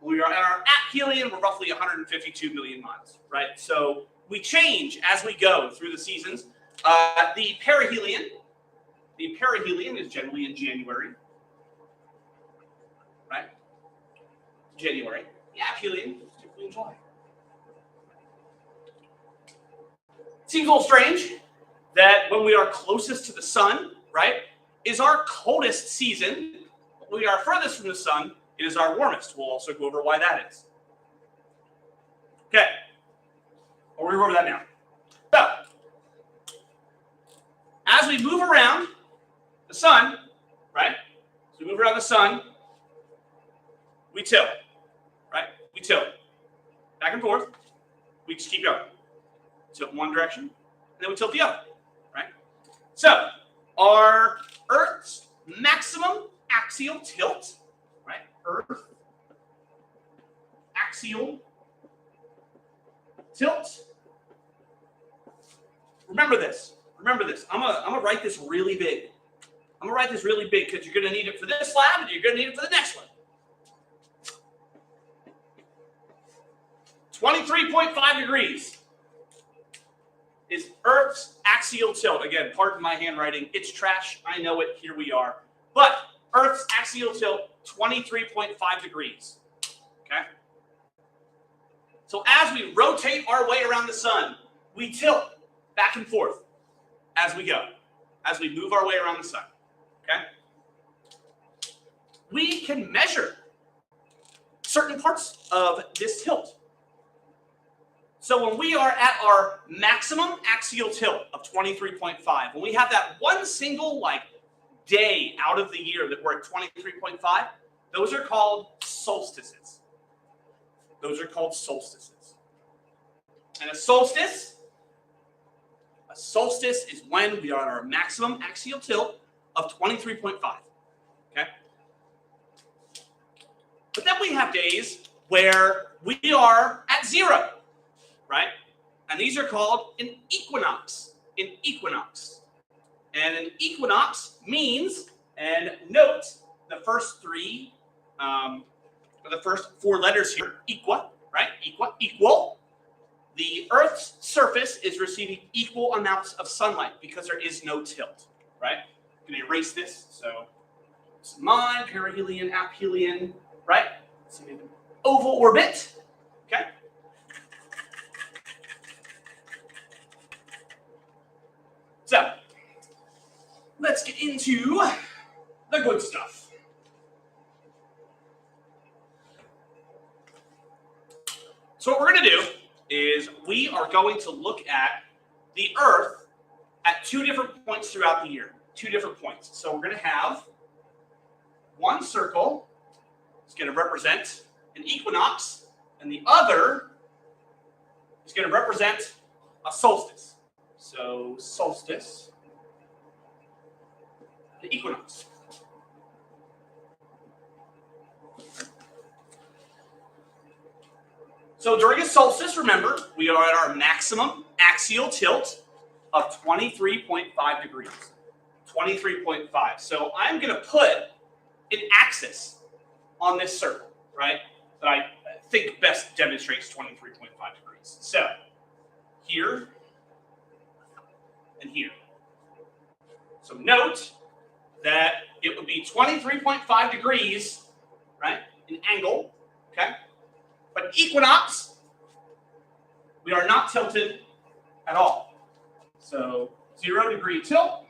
Speaker 1: When we are at our aphelion, we're roughly 152 million miles, right? So we change as we go through the seasons. The perihelion is generally in January, right? January. The aphelion is typically in July. Seems a little strange that when we are closest to the sun, right, is our coldest season. When we are furthest from the sun, it is our warmest. We'll also go over why that is. Okay. We'll go over that now. So, as we move around the sun, right? As we move around the sun, we tilt, right? We tilt. Back and forth. We just keep going. Tilt in one direction, and then we tilt the other, right? So, our Earth's maximum axial tilt, right? Earth axial tilt. Remember this. I'm gonna write this really big. I'm gonna write this really big because you're gonna need it for this lab and you're gonna need it for the next one. 23.5 degrees is Earth's axial tilt. Again, pardon my handwriting. It's trash. I know it. Here we are. But Earth's axial tilt, 23.5 degrees. Okay? So as we rotate our way around the sun, we tilt back and forth as we go, as we move our way around the sun. Okay? We can measure certain parts of this tilt. So when we are at our maximum axial tilt of 23.5, when we have that one single day out of the year that we're at 23.5, those are called solstices. Those are called solstices. And a solstice is when we are at our maximum axial tilt of 23.5. Okay? But then we have days where we are at 0. Right? And these are called an equinox. An equinox. And an equinox means, and note the first the first 4 letters here, equa, right? Equal. The Earth's surface is receiving equal amounts of sunlight because there is no tilt, right? I'm going to erase this. So it's mine, perihelion, aphelion, right? So we have an oval orbit, okay? So, let's get into the good stuff. So what we're going to do is we are going to look at the Earth at 2 different points throughout the year. 2 different points. So we're going to have one circle. It's going to represent an equinox, and the other is going to represent a solstice. So solstice, the equinox. So during a solstice, remember, we are at our maximum axial tilt of 23.5 degrees. 23.5. So I'm going to put an axis on this circle, right, that I think best demonstrates 23.5 degrees. So here and here. So note that it would be 23.5 degrees, right, an angle, okay? But equinox, we are not tilted at all. So 0 degree tilt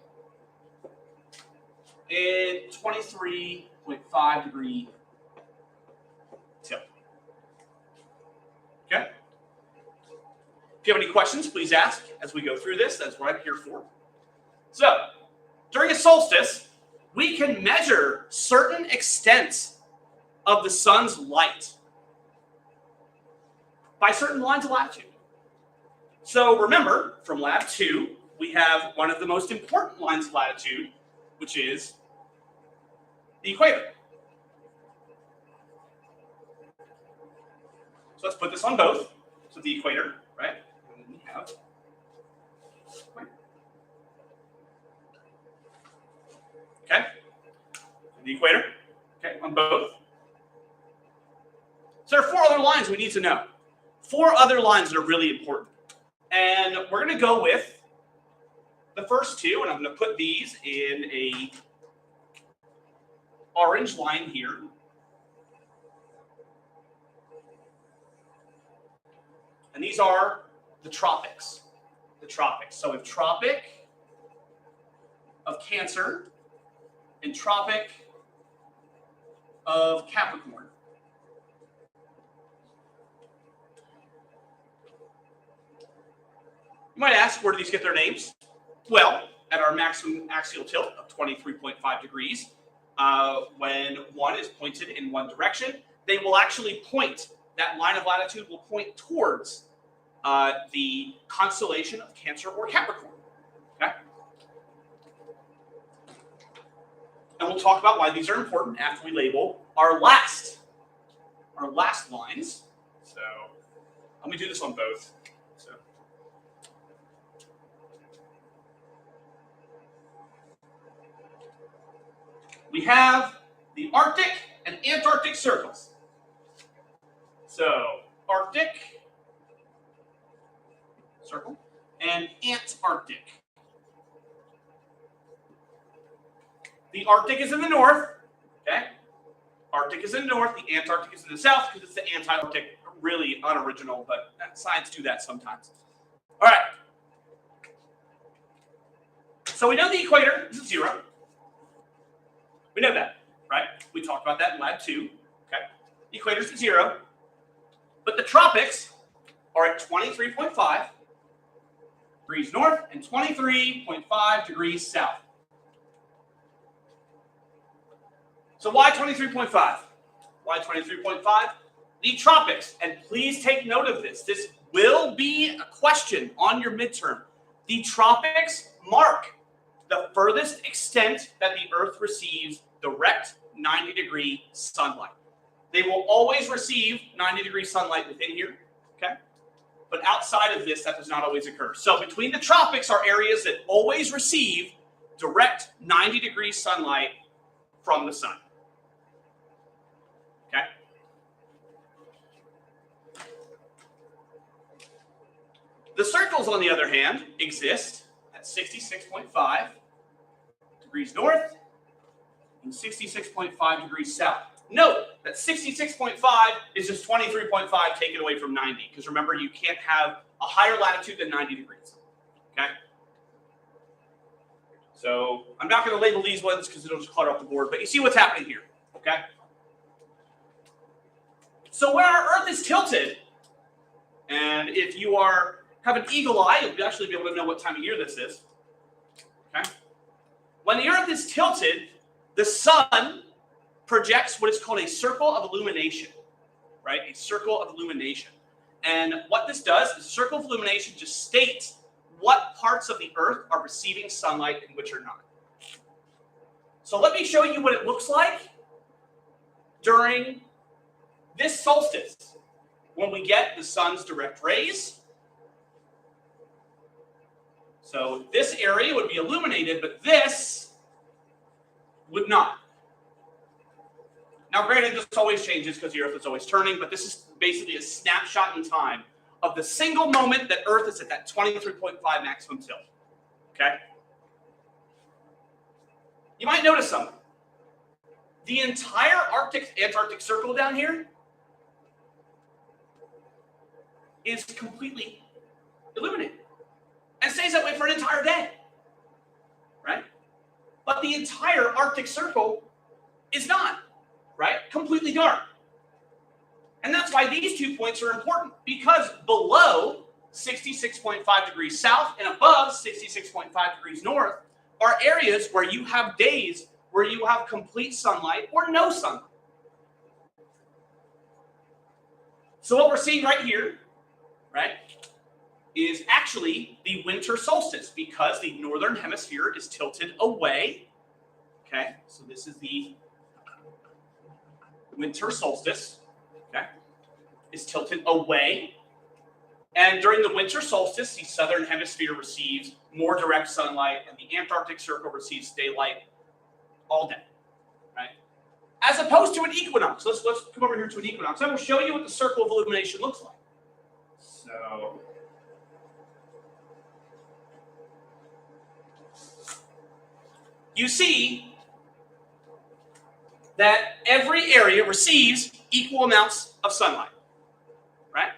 Speaker 1: and 23.5 degree tilt. Okay? If you have any questions, please ask as we go through this. That's what I'm here for. So, during a solstice, we can measure certain extents of the sun's light by certain lines of latitude. So remember, from Lab 2, we have one of the most important lines of latitude, which is the equator. So let's put this on both. So the equator, right? And then we have equator. Okay? The equator, okay, on both. So there are 4 other lines we need to know. 4 other lines that are really important. And we're going to go with the first 2, and I'm going to put these in a orange line here. And these are the tropics. The tropics. So we have Tropic of Cancer and Tropic of Capricorn. You might ask, where do these get their names? Well, at our maximum axial tilt of 23.5 degrees, when one is pointed in one direction, they will actually point, that line of latitude will point towards the constellation of Cancer or Capricorn. Okay? And we'll talk about why these are important after we label our last lines. So let me do this on both. So we have the Arctic and Antarctic circles. So Arctic circle and Antarctic. The Arctic is in the north, okay? Arctic is in the north, the Antarctic is in the south because it's the Antarctic, really unoriginal, but science do that sometimes. All right. So we know the equator is at 0. We know that, right? We talked about that in Lab 2, okay? The equator is at 0, but the tropics are at 23.5 degrees north and 23.5 degrees south. So why 23.5? Why 23.5? The tropics, and please take note of this. This will be a question on your midterm. The tropics mark the furthest extent that the Earth receives direct 90-degree sunlight. They will always receive 90-degree sunlight within here, okay? But outside of this, that does not always occur. So between the tropics are areas that always receive direct 90-degree sunlight from the sun. Okay? The circles, on the other hand, exist at 66.5 degrees north and 66.5 degrees south. Note that 66.5 is just 23.5 taken away from 90, because remember, you can't have a higher latitude than 90 degrees. Okay? So I'm not going to label these ones because it'll just clutter up the board, but you see what's happening here. Okay? So where our Earth is tilted, and if you have an eagle eye, you'll actually be able to know what time of year this is. Okay? When the Earth is tilted, the sun projects what is called a circle of illumination, right? A circle of illumination. And what this does is a circle of illumination just states what parts of the Earth are receiving sunlight and which are not. So let me show you what it looks like during this solstice, when we get the sun's direct rays. So this area would be illuminated, but this would not. Now, granted, this always changes because the Earth is always turning, but this is basically a snapshot in time of the single moment that Earth is at that 23.5 maximum tilt. Okay? You might notice something. the entire Antarctic Circle down here is completely illuminated and stays that way for an entire day, right? But the entire Arctic Circle is not, right? Completely dark. And that's why these 2 points are important, because below 66.5 degrees south and above 66.5 degrees north are areas where you have days where you have complete sunlight or no sunlight. So what we're seeing right here, right, is actually the winter solstice, because the northern hemisphere is tilted away. Okay, so this is the winter solstice, okay, is tilted away. And during the winter solstice, the southern hemisphere receives more direct sunlight, and the Antarctic Circle receives daylight all day, right? As opposed to an equinox. Let's come over here to an equinox. I will show you what the Circle of Illumination looks like. So, you see that every area receives equal amounts of sunlight, right?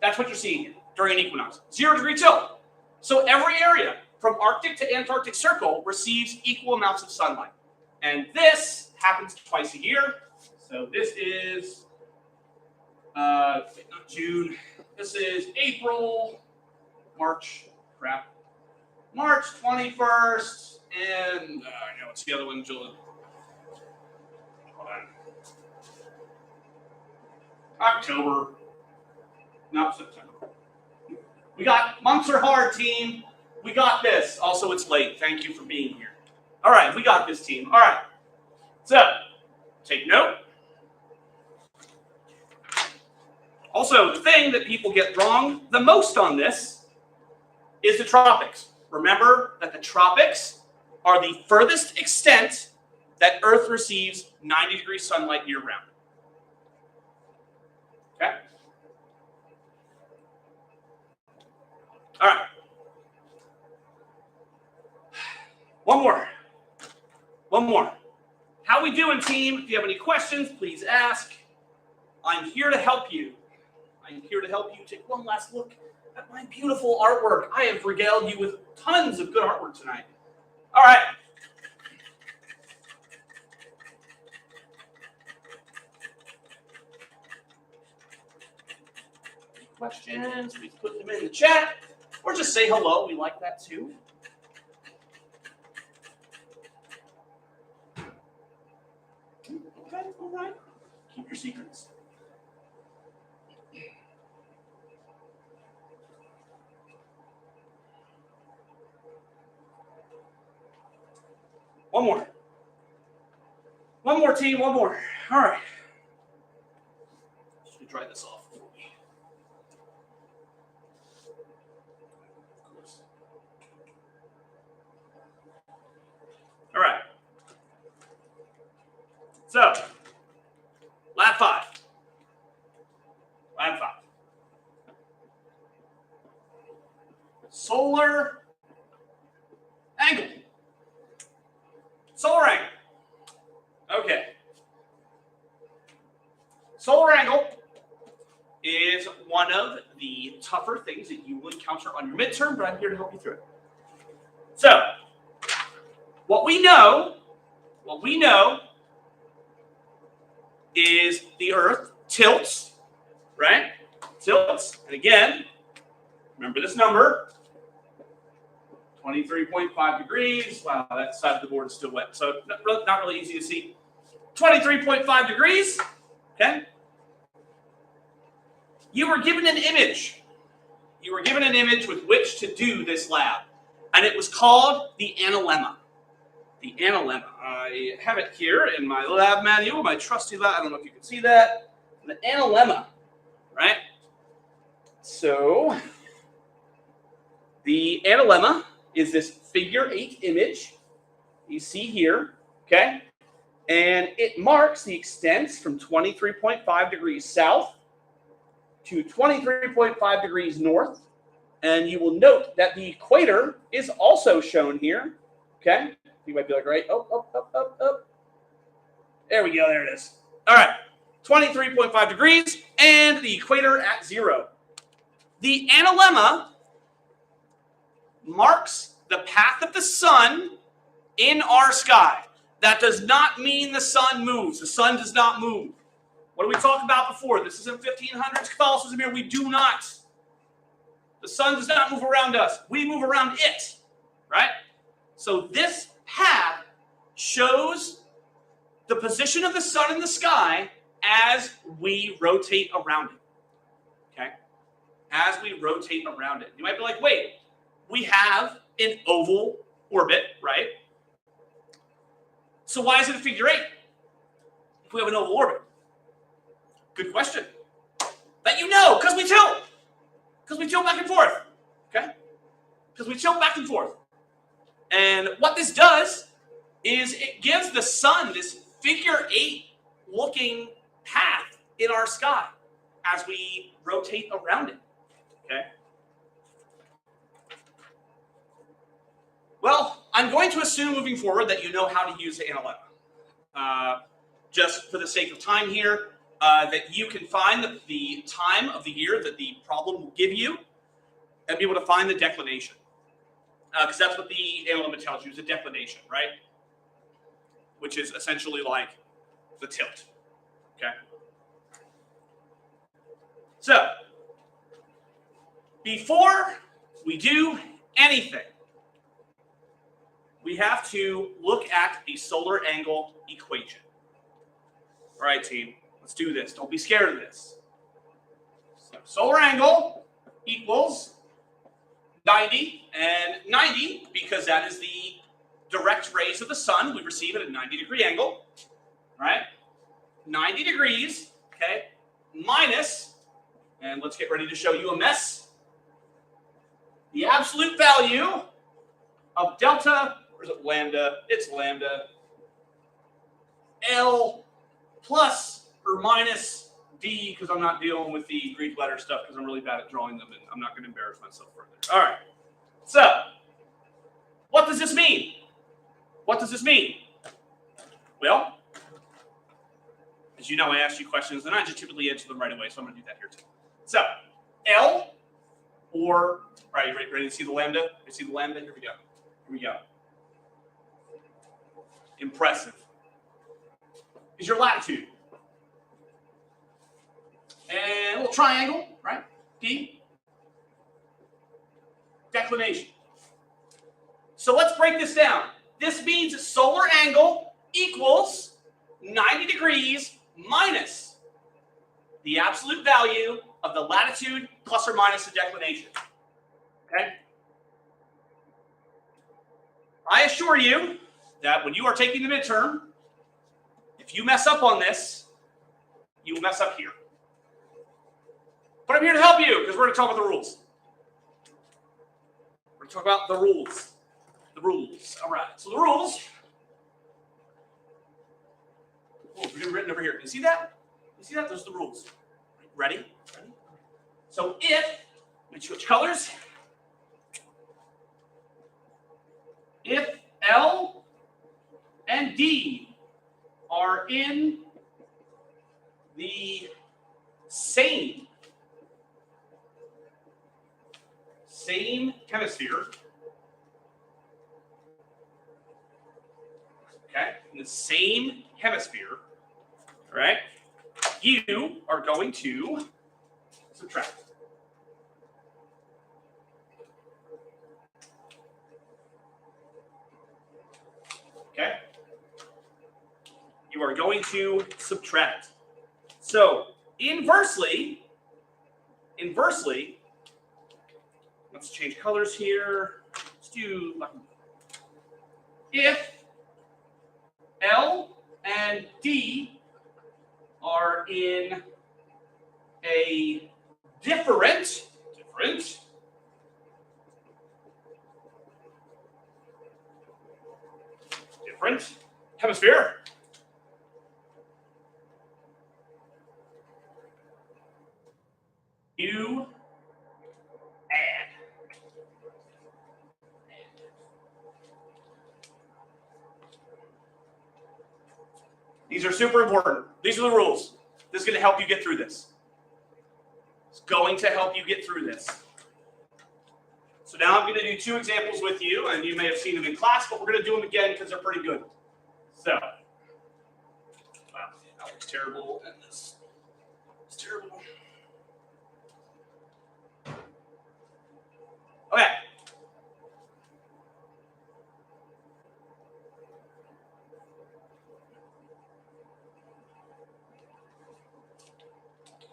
Speaker 1: That's what you're seeing here during an equinox. 0 degree tilt. So every area from Arctic to Antarctic Circle receives equal amounts of sunlight. And this happens twice a year. So this is not June. This is April, March 21st, and what's the other one, July? Hold on. October, not September. We got, months are hard, team. We got this. Also, it's late. Thank you for being here. All right, we got this, team. All right. So, take note. Also, the thing that people get wrong the most on this is the tropics. Remember that the tropics are the furthest extent that Earth receives 90-degree sunlight year-round. Okay? All right. One more. How we doing, team? If you have any questions, please ask. I'm here to help you. Take one last look at my beautiful artwork. I have regaled you with tons of good artwork tonight. All right. Questions, please put them in the chat, or just say hello. We like that too. Okay, all right. Keep your secrets. One more, team, one more. All right. Just gonna dry this off. All right. So, lab 5. Solar angle. Okay. Solar angle is one of the tougher things that you will encounter on your midterm, but I'm here to help you through it. So, what we know is the Earth tilts, right? Tilts, and again, remember this number, 23.5 degrees. Wow, that side of the board is still wet, so not really easy to see. 23.5 degrees, okay? You were given an image. With which to do this lab, and it was called the analemma. I have it here in my lab manual, my trusty lab. I don't know if you can see that. The analemma, right? So, the analemma is this figure 8 image you see here, okay? And it marks the extents from 23.5 degrees south to 23.5 degrees north. And you will note that the equator is also shown here, okay? You might be like, right, up. There we go. There it is. All right. 23.5 degrees and the equator at 0. The analemma marks the path of the sun in our sky. That does not mean the sun moves. The sun does not move. What did we talk about before? This isn't 1500s Catholicism here. We do not. The sun does not move around us. We move around it, right? So this path shows the position of the sun in the sky as we rotate around it, okay? As we rotate around it. You might be like, wait, we have an oval orbit, right? So why is it a figure 8 if we have an oval orbit? Good question. That you know, because we tilt. Because we tilt back and forth, okay? Because we tilt back and forth. And what this does is it gives the sun this figure 8 looking path in our sky as we rotate around it, okay? Well, I'm going to assume moving forward that you know how to use the analemma. Just for the sake of time here, that you can find the time of the year that the problem will give you and be able to find the declination. Because that's what the analemma tells you, is a declination, right? Which is essentially like the tilt, okay? So, before we do anything, we have to look at a solar angle equation. All right, team, let's do this. Don't be scared of this. So solar angle equals 90 and 90, because that is the direct rays of the sun we receive at a 90-degree angle, right? 90 degrees, okay, minus, and let's get ready to show you a mess, the absolute value of delta, or is it lambda? It's lambda, L plus or minus D, because I'm not dealing with the Greek letter stuff because I'm really bad at drawing them and I'm not going to embarrass myself further. All right, so what does this mean? What does this mean? Well, as you know, I ask you questions and I just typically answer them right away, so I'm going to do that here too. So, L, or, all right, you ready to see the lambda? You see the lambda? Here we go. Here we go. Impressive. Is your latitude. And a little triangle, right? D. Declination. So let's break this down. This means solar angle equals 90 degrees minus the absolute value of the latitude plus or minus the declination. Okay? I assure you that when you are taking the midterm, if you mess up on this, you will mess up here. But I'm here to help you because we're going to talk about the rules. We're going to talk about the rules. The rules. All right. So the rules. Oh, we're written over here. You see that? You see that? Those are the rules. Ready? Ready? So if, let me switch colors. If L and D are in the same hemisphere, okay, in the same hemisphere, all right, you are going to subtract. Okay? You are going to subtract. So, inversely, let's change colors here. Let's do, if L and D are in a different hemisphere, you add. These are super important. These are the rules. This is going to help you get through this. It's going to help you get through this. So now I'm going to do 2 examples with you, and you may have seen them in class, but we're going to do them again because they're pretty good. So, wow, that looks terrible, and this is terrible. Okay.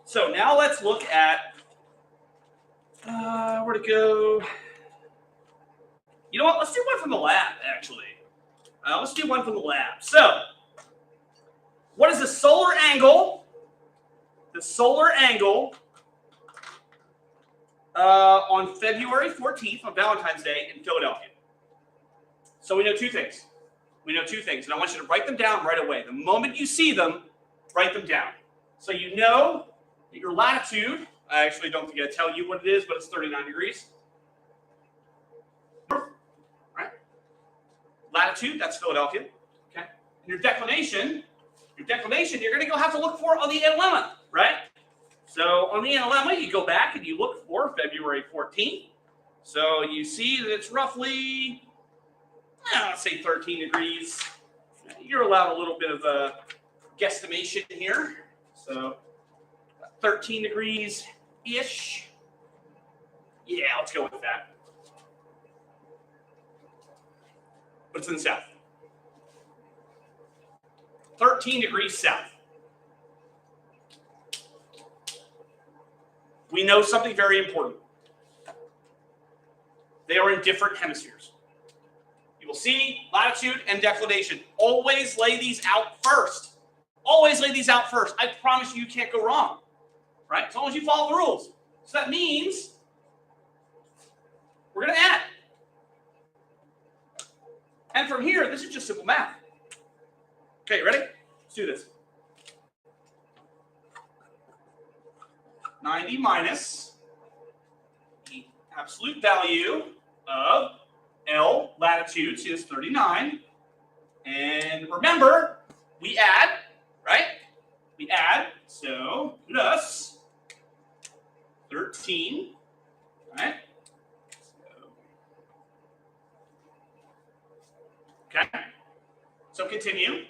Speaker 1: So now let's look at where to go. You know what? Let's do one from the lab, actually. Let's do one from the lab. So, what is the solar angle? The solar angle on February 14th, on Valentine's Day, in Philadelphia. So we know 2 things. We know 2 things, and I want you to write them down right away. The moment you see them, write them down. So you know that your latitude, I actually don't think I tell you what it is, but it's 39 degrees. Right? Latitude, that's Philadelphia. Okay. And your declination, you're going to go have to look for on the NLEMA, right? So on the NLEMA, you go back and you look for February 14th. So you see that it's roughly, let's say 13 degrees. You're allowed a little bit of a guesstimation here. So 13 degrees-ish. Yeah, let's go with that. But it's in the south. 13 degrees south. We know something very important. They are in different hemispheres. You will see latitude and declination. Always lay these out first. Always lay these out first. I promise you can't go wrong. Right? As long as you follow the rules. So that means we're going to add. And from here, this is just simple math. Okay, ready? Let's do this. 90 minus the absolute value of L latitude, see this 39. And remember, we add, right? We add, so plus 13, right? Okay, so continue.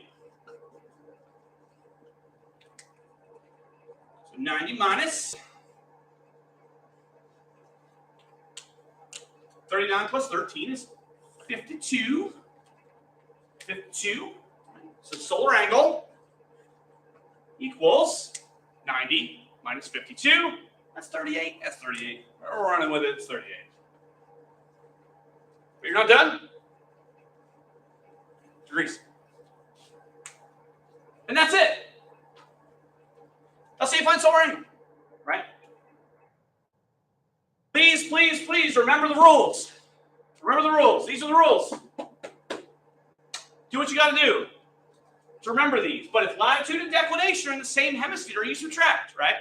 Speaker 1: So 90 minus 39 plus 13 is 52. 52. So solar angle equals 90 minus 52. That's 38. That's 38. We're running with it. It's 38. But you're not done. Degrees. And that's it. Let's see if you find solar angle. Right? Please, please, please remember the rules. Remember the rules. These are the rules. Do what you got to do to remember these. But if latitude and declination are in the same hemisphere, you subtract, right?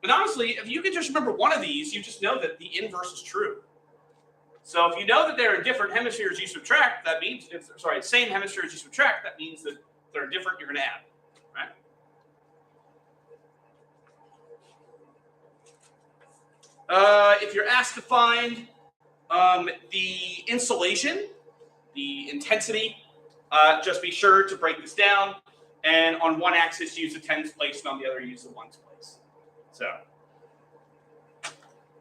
Speaker 1: But honestly, if you can just remember one of these, you just know that the inverse is true. So if you know that they're in different hemispheres, you subtract. That means, same hemispheres you subtract. That means that they're different. You're going to add, right? If you're asked to find the insolation, the intensity, just be sure to break this down. And on one axis, use the tens place, and on the other, use the ones place. So,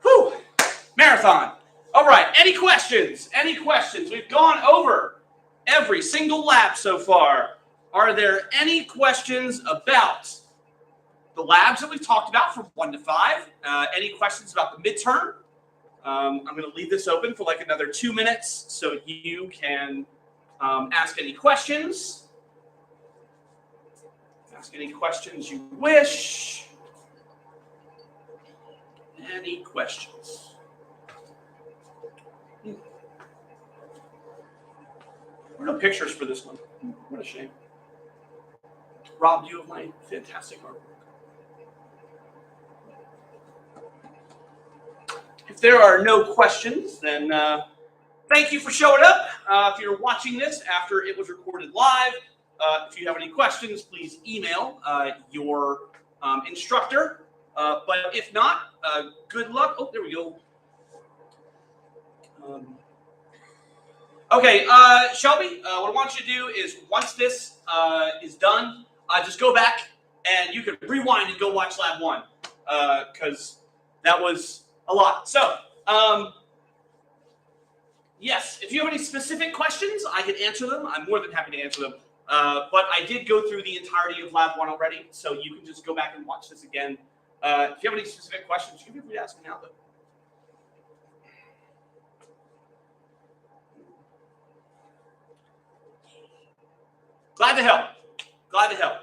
Speaker 1: whew, marathon. All right, any questions? Any questions? We've gone over every single lab so far. Are there any questions about the labs that we've talked about from 1 to 5? Any questions about the midterm? I'm going to leave this open for like another 2 minutes so you can ask any questions. Ask any questions you wish. Any questions? There are no pictures for this one. What a shame. Robbed you of my fantastic artwork. If there are no questions, then thank you for showing up. If you're watching this after it was recorded live, if you have any questions, please email your instructor. But if not, good luck. Oh, there we go. Okay, Shelby, what I want you to do is once this is done, just go back and you can rewind and go watch Lab 1 because that was a lot. So, yes, if you have any specific questions, I can answer them. I'm more than happy to answer them. But I did go through the entirety of Lab 1 already, so you can just go back and watch this again. If you have any specific questions, you can feel free to ask me now, though. Glad to help. Glad to help.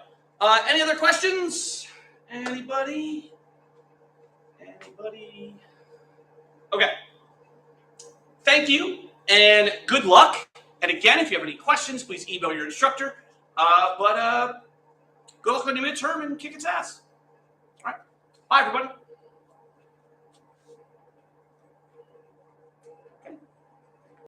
Speaker 1: Any other questions? Anybody? Anybody? Okay. Thank you and good luck. And again, if you have any questions, please email your instructor. But good luck on your midterm and kick its ass. All right. Bye, everybody.